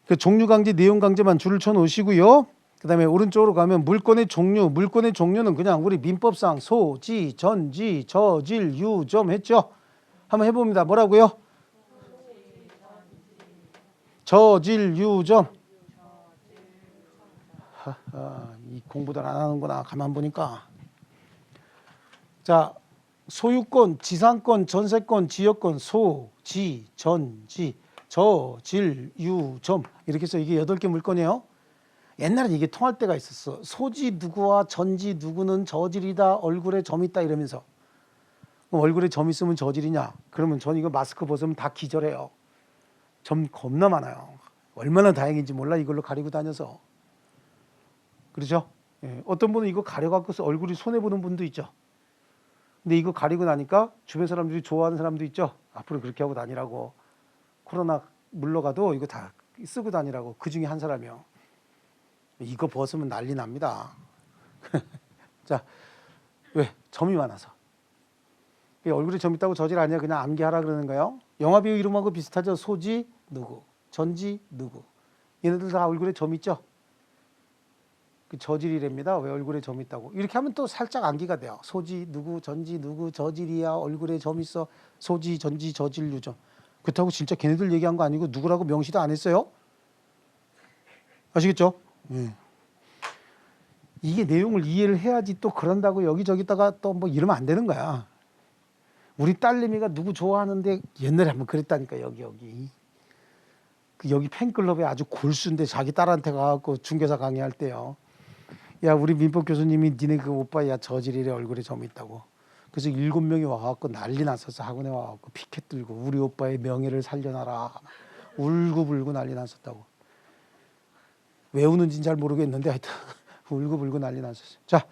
그 종류 강제 내용 강제만 줄을 쳐 놓으시고요. 그 다음에 오른쪽으로 가면 물권의 종류, 물권의 종류는 그냥 우리 민법상 소지, 전지, 저질, 유점 했죠. 한번 해봅니다. 뭐라고요? 저질, 유점. 이 공부들 안 하는구나. 가만 보니까. 자, 소유권, 지상권, 전세권, 지역권, 소, 지, 전, 지, 저, 질, 유, 점 이렇게 해서 이게 8개 물건이에요. 옛날에 이게 통할 때가 있었어. 소지 누구와 전지 누구는 저질이다, 얼굴에 점 있다 이러면서. 그럼 얼굴에 점 있으면 저질이냐? 그러면 전 이거 마스크 벗으면 다 기절해요. 점 겁나 많아요. 얼마나 다행인지 몰라 이걸로 가리고 다녀서. 그렇죠? 예. 어떤 분은 이거 가려갖고서 얼굴이 손해보는 분도 있죠. 근데 이거 가리고 나니까 주변 사람들이 좋아하는 사람도 있죠. 앞으로 그렇게 하고 다니라고. 코로나 물러가도 이거 다 쓰고 다니라고. 그 중에 한 사람이요. 이거 벗으면 난리 납니다. 자, 왜? 점이 많아서. 얼굴에 점 있다고 저질 아니야. 그냥 암기하라 그러는 거예요. 영화배우 이름하고 비슷하죠. 소지 누구, 전지 누구. 얘네들 다 얼굴에 점 있죠. 그 저질이랍니다. 왜 얼굴에 점 있다고. 이렇게 하면 또 살짝 암기가 돼요. 소지 누구, 전지 누구, 저질이야. 얼굴에 점 있어. 소지, 전지, 저질, 유점. 그렇다고 진짜 걔네들 얘기한 거 아니고 누구라고 명시도 안 했어요. 아시겠죠? 예. 이게 내용을 이해를 해야지 또 그런다고 여기저기다가 또 뭐 이러면 안 되는 거야. 우리 딸내미가 누구 좋아하는데 옛날에 한번 그랬다니까 여기 그 여기 팬클럽에 아주 골수인데 자기 딸한테 가갖고 중개사 강의할 때요. 야 우리 민법 교수님이 니네 그 오빠야 저질이래 얼굴에 점 있다고. 그래서 7명이 와갖고 난리 났었어. 학원에 와갖고 피켓 들고 우리 오빠의 명예를 살려놔라. 울고불고 난리 났었다고. 왜 우는지는 잘 모르겠는데 하여튼 울고불고 난리 났었어요. 자,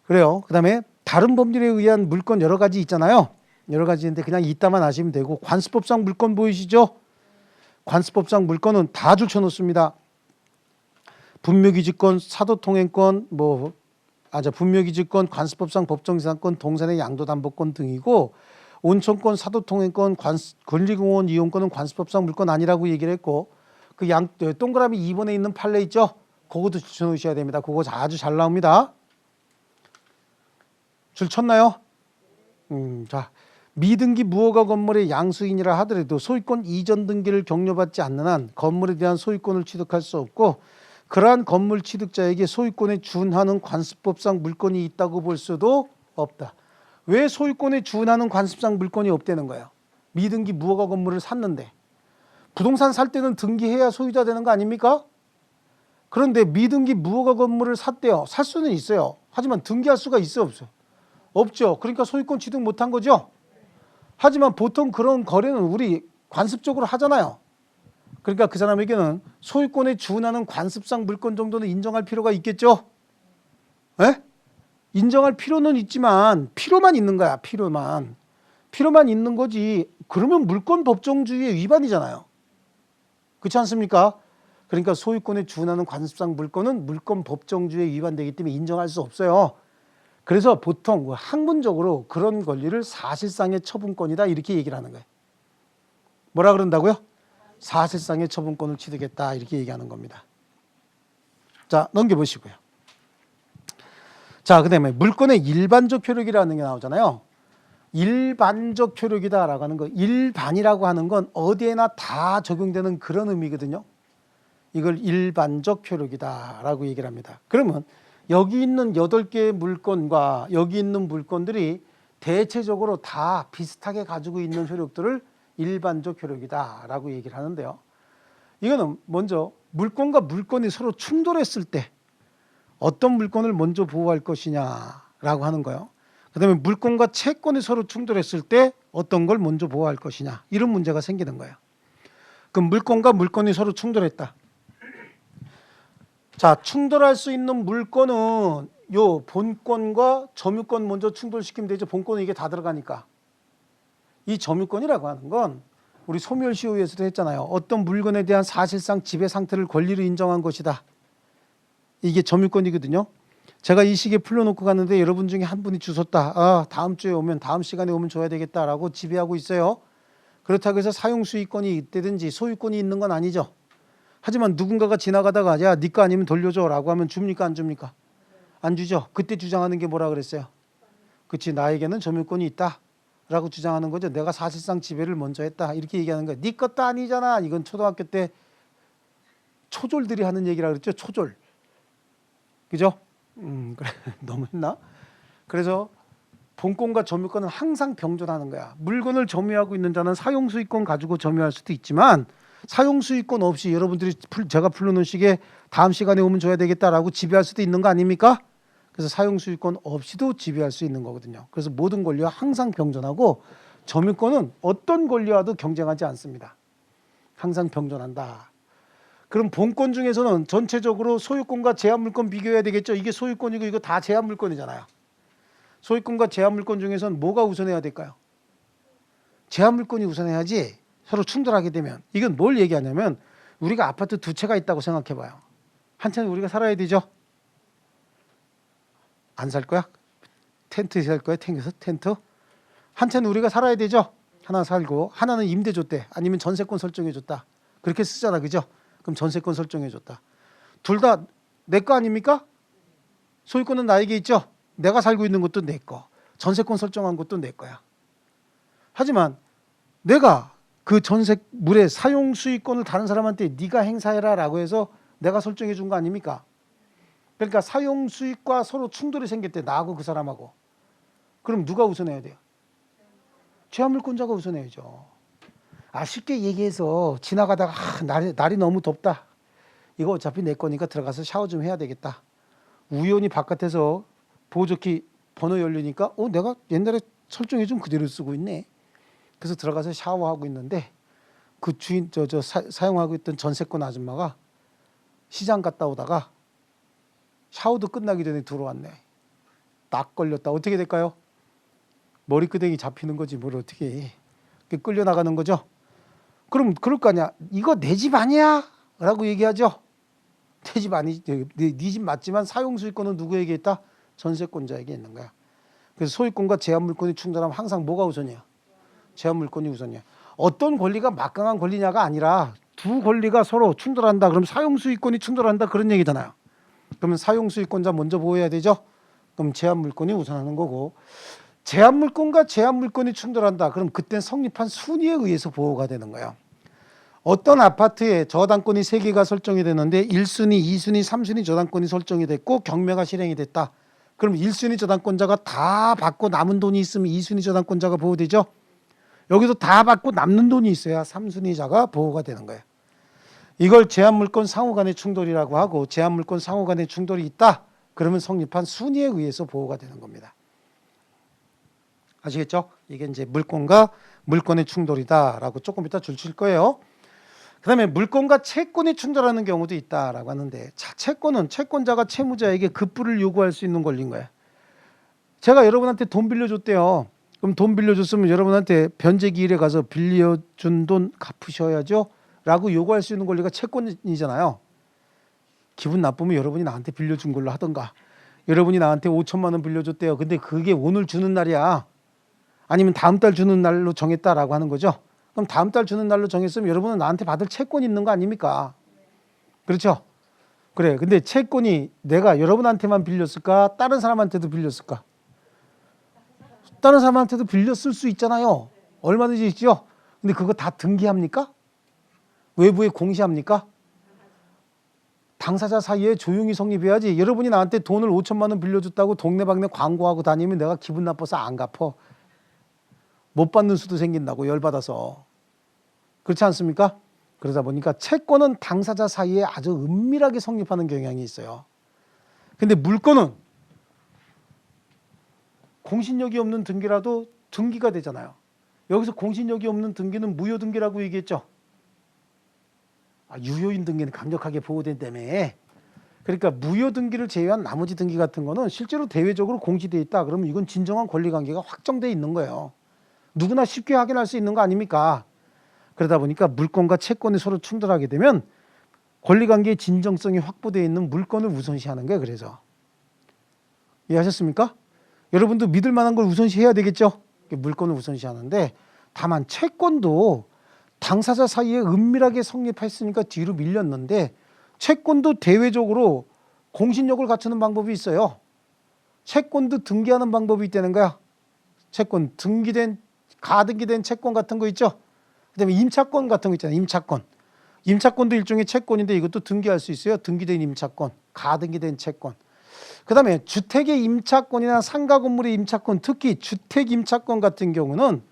그래요. 그 다음에 다른 법률에 의한 물권 여러 가지 있잖아요. 여러 가지인데 그냥 이따만 아시면 되고 관습법상 물권 보이시죠? 관습법상 물권은 다 줄쳐놓습니다. 분묘기지권, 사도통행권, 분묘기지권, 관습법상 법정지상권, 동산의 양도담보권 등이고 온천권, 사도통행권, 권리공원 이용권은 관습법상 물권 아니라고 얘기를 했고 그 동그라미 2번에 있는 판례 있죠? 그것도 줄쳐놓으셔야 됩니다. 그거 아주 잘 나옵니다. 줄 쳤나요? 자, 미등기 무허가 건물의 양수인이라 하더라도 소유권 이전 등기를 격려받지 않는 한 건물에 대한 소유권을 취득할 수 없고 그러한 건물 취득자에게 소유권에 준하는 관습법상 물권이 있다고 볼 수도 없다. 왜 소유권에 준하는 관습상 물권이 없다는 거예요? 미등기 무허가 건물을 샀는데 부동산 살 때는 등기해야 소유자 되는 거 아닙니까? 그런데 미등기 무허가 건물을 샀대요. 살 수는 있어요. 하지만 등기할 수가 있어요, 없어요? 없죠. 그러니까 소유권 취득 못한 거죠. 하지만 보통 그런 거래는 우리 관습적으로 하잖아요. 그러니까 그 사람에게는 소유권에 준하는 관습상 물권 정도는 인정할 필요가 있겠죠. 에? 인정할 필요는 있지만 필요만 있는 거야. 필요만 있는 거지. 그러면 물권 법정주의의 위반이잖아요. 그렇지 않습니까? 그러니까 소유권에 준하는 관습상 물권은 물권 법정주의에 위반되기 때문에 인정할 수 없어요. 그래서 보통 학문적으로 그런 권리를 사실상의 처분권이다 이렇게 얘기를 하는 거예요. 뭐라 그런다고요? 사실상의 처분권을 취득했다 이렇게 얘기하는 겁니다. 자, 넘겨보시고요. 자, 그 다음에 물권의 일반적 효력이라는 게 나오잖아요. 일반적 효력이다라고 하는 거, 일반이라고 하는 건 어디에나 다 적용되는 그런 의미거든요. 이걸 일반적 효력이다라고 얘기를 합니다. 그러면 여기 있는 8개의 물권과 여기 있는 물권들이 대체적으로 다 비슷하게 가지고 있는 효력들을 일반적 효력이다라고 얘기를 하는데요. 이거는 먼저 물권과 물권이 서로 충돌했을 때 어떤 물권을 먼저 보호할 것이냐라고 하는 거예요. 그다음에 물권과 채권이 서로 충돌했을 때 어떤 걸 먼저 보호할 것이냐 이런 문제가 생기는 거예요. 그럼 물권과 물권이 서로 충돌했다. 자, 충돌할 수 있는 물권은 요 본권과 점유권 먼저 충돌시키면 되죠. 본권은 이게 다 들어가니까. 이 점유권이라고 하는 건 우리 소멸시효에서도 했잖아요. 어떤 물건에 대한 사실상 지배 상태를 권리로 인정한 것이다. 이게 점유권이거든요. 제가 이 시기에 풀려놓고 갔는데 여러분 중에 한 분이 주웠다. 아, 다음 주에 오면 다음 시간에 오면 줘야 되겠다라고 지배하고 있어요. 그렇다고 해서 사용수익권이 있다든지 소유권이 있는 건 아니죠. 하지만 누군가가 지나가다가 야, 네 거 아니면 돌려줘라고 하면 줍니까 안 줍니까? 안 주죠. 그때 주장하는 게 뭐라 그랬어요? 그렇지, 나에게는 점유권이 있다라고 주장하는 거죠. 내가 사실상 지배를 먼저 했다 이렇게 얘기하는 거예요. 네 것도 아니잖아. 이건 초등학교 때 초졸들이 하는 얘기라 그랬죠. 초졸. 그죠? 그래. 너무 했나? 그래서 본권과 점유권은 항상 병존하는 거야. 물건을 점유하고 있는 자는 사용수익권 가지고 점유할 수도 있지만 사용수익권 없이 여러분들이 제가 풀어놓은 시기에 다음 시간에 오면 줘야 되겠다라고 지배할 수도 있는 거 아닙니까? 그래서 사용수익권 없이도 지배할 수 있는 거거든요. 그래서 모든 권리와 항상 병존하고 점유권은 어떤 권리와도 경쟁하지 않습니다. 항상 병존한다. 그럼 본권 중에서는 전체적으로 소유권과 제한물권 비교해야 되겠죠. 이게 소유권이고 이거 다 제한물권이잖아요. 소유권과 제한물권 중에서는 뭐가 우선해야 될까요? 제한물권이 우선해야지. 서로 충돌하게 되면. 이건 뭘 얘기하냐면 우리가 아파트 2채가 있다고 생각해 봐요. 한 채는 우리가 살아야 되죠. 안 살 거야? 텐트에 살 거야? 텐트? 한 채는 우리가 살아야 되죠. 하나 살고 하나는 임대 줬대. 아니면 전세권 설정해 줬다. 그렇게 쓰잖아. 그죠? 그럼 전세권 설정해 줬다. 둘 다 내 거 아닙니까? 소유권은 나에게 있죠. 내가 살고 있는 것도 내 거. 전세권 설정한 것도 내 거야. 하지만 내가 그 전세물의 사용 수익권을 다른 사람한테 네가 행사해라 라고 해서 내가 설정해 준 거 아닙니까? 그러니까 사용 수익과 서로 충돌이 생길 때 나하고 그 사람하고. 그럼 누가 우선해야 돼요? 제한물권자가 우선해야죠. 아, 쉽게 얘기해서 지나가다가 날이 너무 덥다. 이거 어차피 내 거니까 들어가서 샤워 좀 해야 되겠다. 우연히 바깥에서 보호조끼 번호 열리니까 내가 옛날에 설정해 준 그대로 쓰고 있네. 그래서 들어가서 샤워하고 있는데 그 주인 사용하고 있던 전세권 아줌마가 시장 갔다 오다가 샤워도 끝나기 전에 들어왔네. 딱 걸렸다. 어떻게 될까요? 머리끄댕이 잡히는 거지 뭘 어떻게 해. 끌려 나가는 거죠. 그럼 그럴 거 아니야. 이거 내 집 아니야? 라고 얘기하죠. 내 집 아니지. 네 집 맞지만 사용수익권은 누구에게 있다? 전세권자에게 있는 거야. 그래서 소유권과 제한물권이 충돌하면 항상 뭐가 우선이야? 제한물권이 우선이야. 어떤 권리가 막강한 권리냐가 아니라 두 권리가 서로 충돌한다. 그럼 사용수익권이 충돌한다. 그런 얘기잖아요. 그러면 사용수익권자 먼저 보호해야 되죠. 그럼 제한물권이 우선하는 거고 제한물권과 제한물권이 충돌한다. 그럼 그때 성립한 순위에 의해서 보호가 되는 거예요. 어떤 아파트에 저당권이 3개가 설정이 되는데 1순위, 2순위, 3순위 저당권이 설정이 됐고 경매가 실행이 됐다. 그럼 1순위 저당권자가 다 받고 남은 돈이 있으면 2순위 저당권자가 보호되죠. 여기서 다 받고 남는 돈이 있어야 3순위자가 보호가 되는 거예요. 이걸 제한물권 상호 간의 충돌이라고 하고 제한물권 상호 간의 충돌이 있다. 그러면 성립한 순위에 의해서 보호가 되는 겁니다. 아시겠죠? 이게 이제 물권과 물권의 충돌이다라고 조금 이따 줄칠 거예요. 그 다음에 물권과 채권이 충돌하는 경우도 있다라고 하는데 채권은 채권자가 채무자에게 급부를 요구할 수 있는 권리인 거예요. 제가 여러분한테 돈 빌려줬대요. 그럼 돈 빌려줬으면 여러분한테 변제기일에 가서 빌려준 돈 갚으셔야죠 라고 요구할 수 있는 권리가 채권이잖아요. 기분 나쁘면 여러분이 나한테 빌려준 걸로 하던가 여러분이 나한테 5천만 원 빌려줬대요. 근데 그게 오늘 주는 날이야. 아니면 다음 달 주는 날로 정했다라고 하는 거죠. 그럼 다음 달 주는 날로 정했으면 여러분은 나한테 받을 채권이 있는 거 아닙니까? 그렇죠? 그래. 근데 채권이 내가 여러분한테만 빌렸을까? 다른 사람한테도 빌렸을까? 다른 사람한테도 빌렸을 수 있잖아요. 얼마든지 있죠? 근데 그거 다 등기합니까? 외부에 공시합니까? 당사자 사이에 조용히 성립해야지. 여러분이 나한테 돈을 5천만 원 빌려줬다고 동네방네 광고하고 다니면 내가 기분 나빠서 안 갚어. 못 받는 수도 생긴다고 열받아서. 그렇지 않습니까? 그러다 보니까 채권은 당사자 사이에 아주 은밀하게 성립하는 경향이 있어요. 근데 물건은 공신력이 없는 등기라도 등기가 되잖아요. 여기서 공신력이 없는 등기는 무효등기라고 얘기했죠. 유효인 등기는 강력하게 보호된다며. 그러니까 무효등기를 제외한 나머지 등기 같은 거는 실제로 대외적으로 공시되어 있다. 그러면 이건 진정한 권리관계가 확정되어 있는 거예요. 누구나 쉽게 확인할 수 있는 거 아닙니까? 그러다 보니까 물건과 채권이 서로 충돌하게 되면 권리관계의 진정성이 확보되어 있는 물건을 우선시하는 거예요. 그래서 이해하셨습니까? 여러분도 믿을 만한 걸 우선시해야 되겠죠. 물건을 우선시하는데 다만 채권도 당사자 사이에 은밀하게 성립했으니까 뒤로 밀렸는데 채권도 대외적으로 공신력을 갖추는 방법이 있어요. 채권도 등기하는 방법이 있다는 거야. 채권 등기된 가등기된 채권 같은 거 있죠. 그다음에 임차권 같은 거 있잖아요. 임차권도 일종의 채권인데 이것도 등기할 수 있어요. 등기된 임차권, 가등기된 채권. 그다음에 주택의 임차권이나 상가 건물의 임차권, 특히 주택 임차권 같은 경우는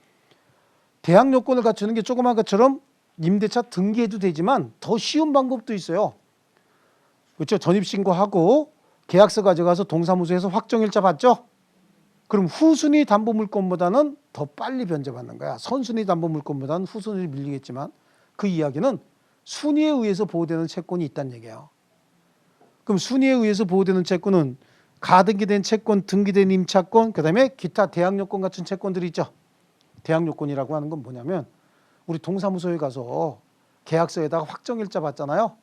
대항 요건을 갖추는 게 조그만 것처럼 임대차 등기해도 되지만 더 쉬운 방법도 있어요. 그렇죠? 전입신고하고 계약서 가져가서 동사무소에서 확정일자 받죠? 그럼 후순위 담보물건보다는 더 빨리 변제받는 거야. 선순위 담보물건보다는 후순위를 밀리겠지만 그 이야기는 순위에 의해서 보호되는 채권이 있다는 얘기예요. 그럼 순위에 의해서 보호되는 채권은 가등기된 채권, 등기된 임차권, 그다음에 기타 대항 요건 같은 채권들이 있죠. 대항 요건이라고 하는 건 뭐냐면 우리 동사무소에 가서 계약서에다가 확정일자 받잖아요.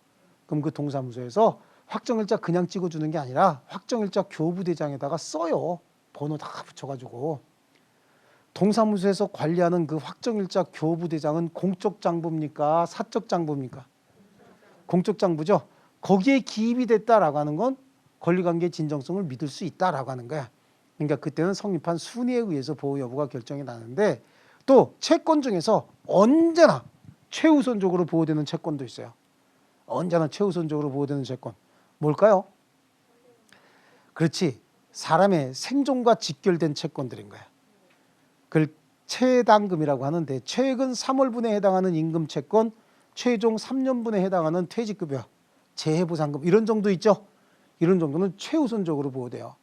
그럼 그 동사무소에서 확정일자 그냥 찍어주는 게 아니라 확정일자 교부대장에다가 써요. 번호 다 붙여가지고. 동사무소에서 관리하는 그 확정일자 교부대장은 공적 장부입니까? 사적 장부입니까? 공적 장부죠. 거기에 기입이 됐다라고 하는 건 권리관계 진정성을 믿을 수 있다라고 하는 거야. 그러니까 그때는 성립한 순위에 의해서 보호 여부가 결정이 나는데 또 채권 중에서 언제나 최우선적으로 보호되는 채권도 있어요. 언제나 최우선적으로 보호되는 채권. 뭘까요? 그렇지. 사람의 생존과 직결된 채권들인 거야. 그걸 최당금이라고 하는데 최근 3월분에 해당하는 임금채권, 최종 3년분에 해당하는 퇴직급여, 재해보상금 이런 정도 있죠. 이런 정도는 최우선적으로 보호돼요.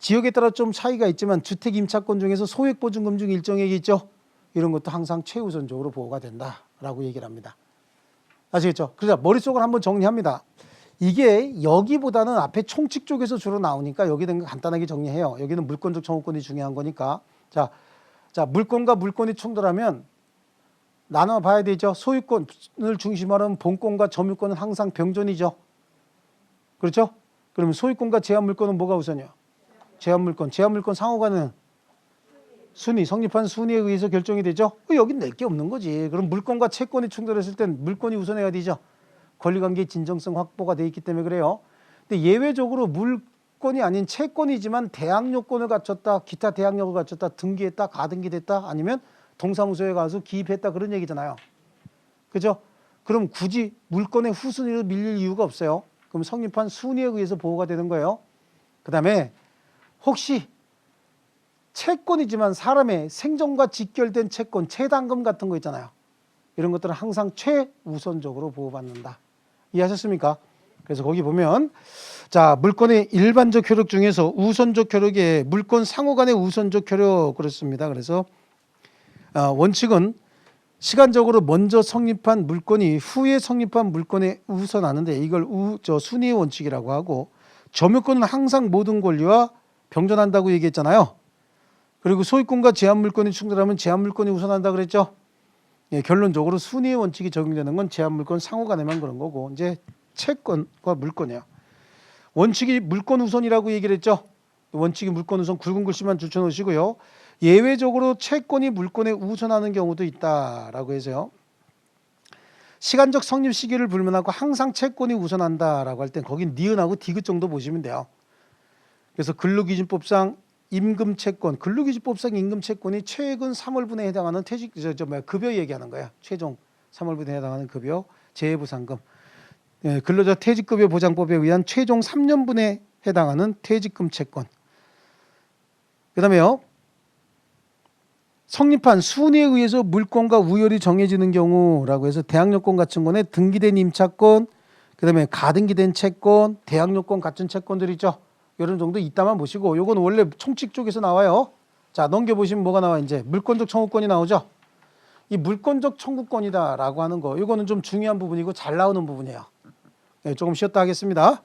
지역에 따라 좀 차이가 있지만 주택 임차권 중에서 소액보증금 중 일정액이 있죠. 이런 것도 항상 최우선적으로 보호가 된다라고 얘기를 합니다. 아시겠죠? 그래서 머릿속을 한번 정리합니다. 이게 여기보다는 앞에 총칙 쪽에서 주로 나오니까 여기 된 거 간단하게 정리해요. 여기는 물권적 청구권이 중요한 거니까. 자, 물권과 물권이 충돌하면 나눠 봐야 되죠. 소유권을 중심으로 하면 본권과 점유권은 항상 병존이죠. 그렇죠? 그러면 소유권과 제한물권은 뭐가 우선이요? 제한물권 상호간은 순위, 성립한 순위에 의해서 결정이 되죠. 여긴 낼 게 없는 거지. 그럼 물권과 채권이 충돌했을 땐 물권이 우선해야 되죠. 권리관계의 진정성 확보가 돼 있기 때문에 그래요. 근데 예외적으로 물권이 아닌 채권이지만 대항 요건을 갖췄다, 기타 대항 요건을 갖췄다, 등기했다, 가등기됐다, 아니면 동사무소에 가서 기입했다 그런 얘기잖아요. 그죠? 그럼 굳이 물권의 후순위로 밀릴 이유가 없어요. 그럼 성립한 순위에 의해서 보호가 되는 거예요. 그다음에 혹시 채권이지만 사람의 생존과 직결된 채권, 채당금 같은 거 있잖아요. 이런 것들은 항상 최우선적으로 보호받는다. 이해하셨습니까? 그래서 거기 보면 자, 물권의 일반적 효력 중에서 우선적 효력에 물권 상호 간의 우선적 효력 그렇습니다. 그래서 원칙은 시간적으로 먼저 성립한 물권이 후에 성립한 물권에 우선하는데 이걸 순위의 원칙이라고 하고 점유권은 항상 모든 권리와 병존한다고 얘기했잖아요. 그리고 소유권과 제한물권이 충돌하면 제한물권이 우선한다 그랬죠. 예, 결론적으로 순위의 원칙이 적용되는 건 제한물권 상호 간에만 그런 거고 이제 채권과 물권이에요. 원칙이 물권 우선이라고 얘기를 했죠. 원칙이 물권 우선 굵은 글씨만 줄쳐놓으시고요. 예외적으로 채권이 물권에 우선하는 경우도 있다라고 해서요. 시간적 성립 시기를 불문하고 항상 채권이 우선한다라고 할 땐 거긴 니은하고 디귿 정도 보시면 돼요. 그래서 근로기준법상 임금채권, 근로기준법상 임금채권이 최근 3월분에 해당하는 급여 얘기하는 거야. 최종 3월분에 해당하는 급여, 재해보상금. 근로자 퇴직급여 보장법에 의한 최종 3년분에 해당하는 퇴직금 채권. 그 다음에요. 성립한 순위에 의해서 물권과 우열이 정해지는 경우라고 해서 대항력권 갖춘 권에 등기된 임차권, 그 다음에 가등기된 채권, 대항력권 갖춘 채권들 있죠. 이런 정도 있다만 보시고, 요건 원래 총칙 쪽에서 나와요. 자, 넘겨보시면 뭐가 나와? 이제 물권적 청구권이 나오죠. 이 물권적 청구권이다라고 하는 거, 이거는 좀 중요한 부분이고 잘 나오는 부분이에요. 네, 조금 쉬었다 하겠습니다.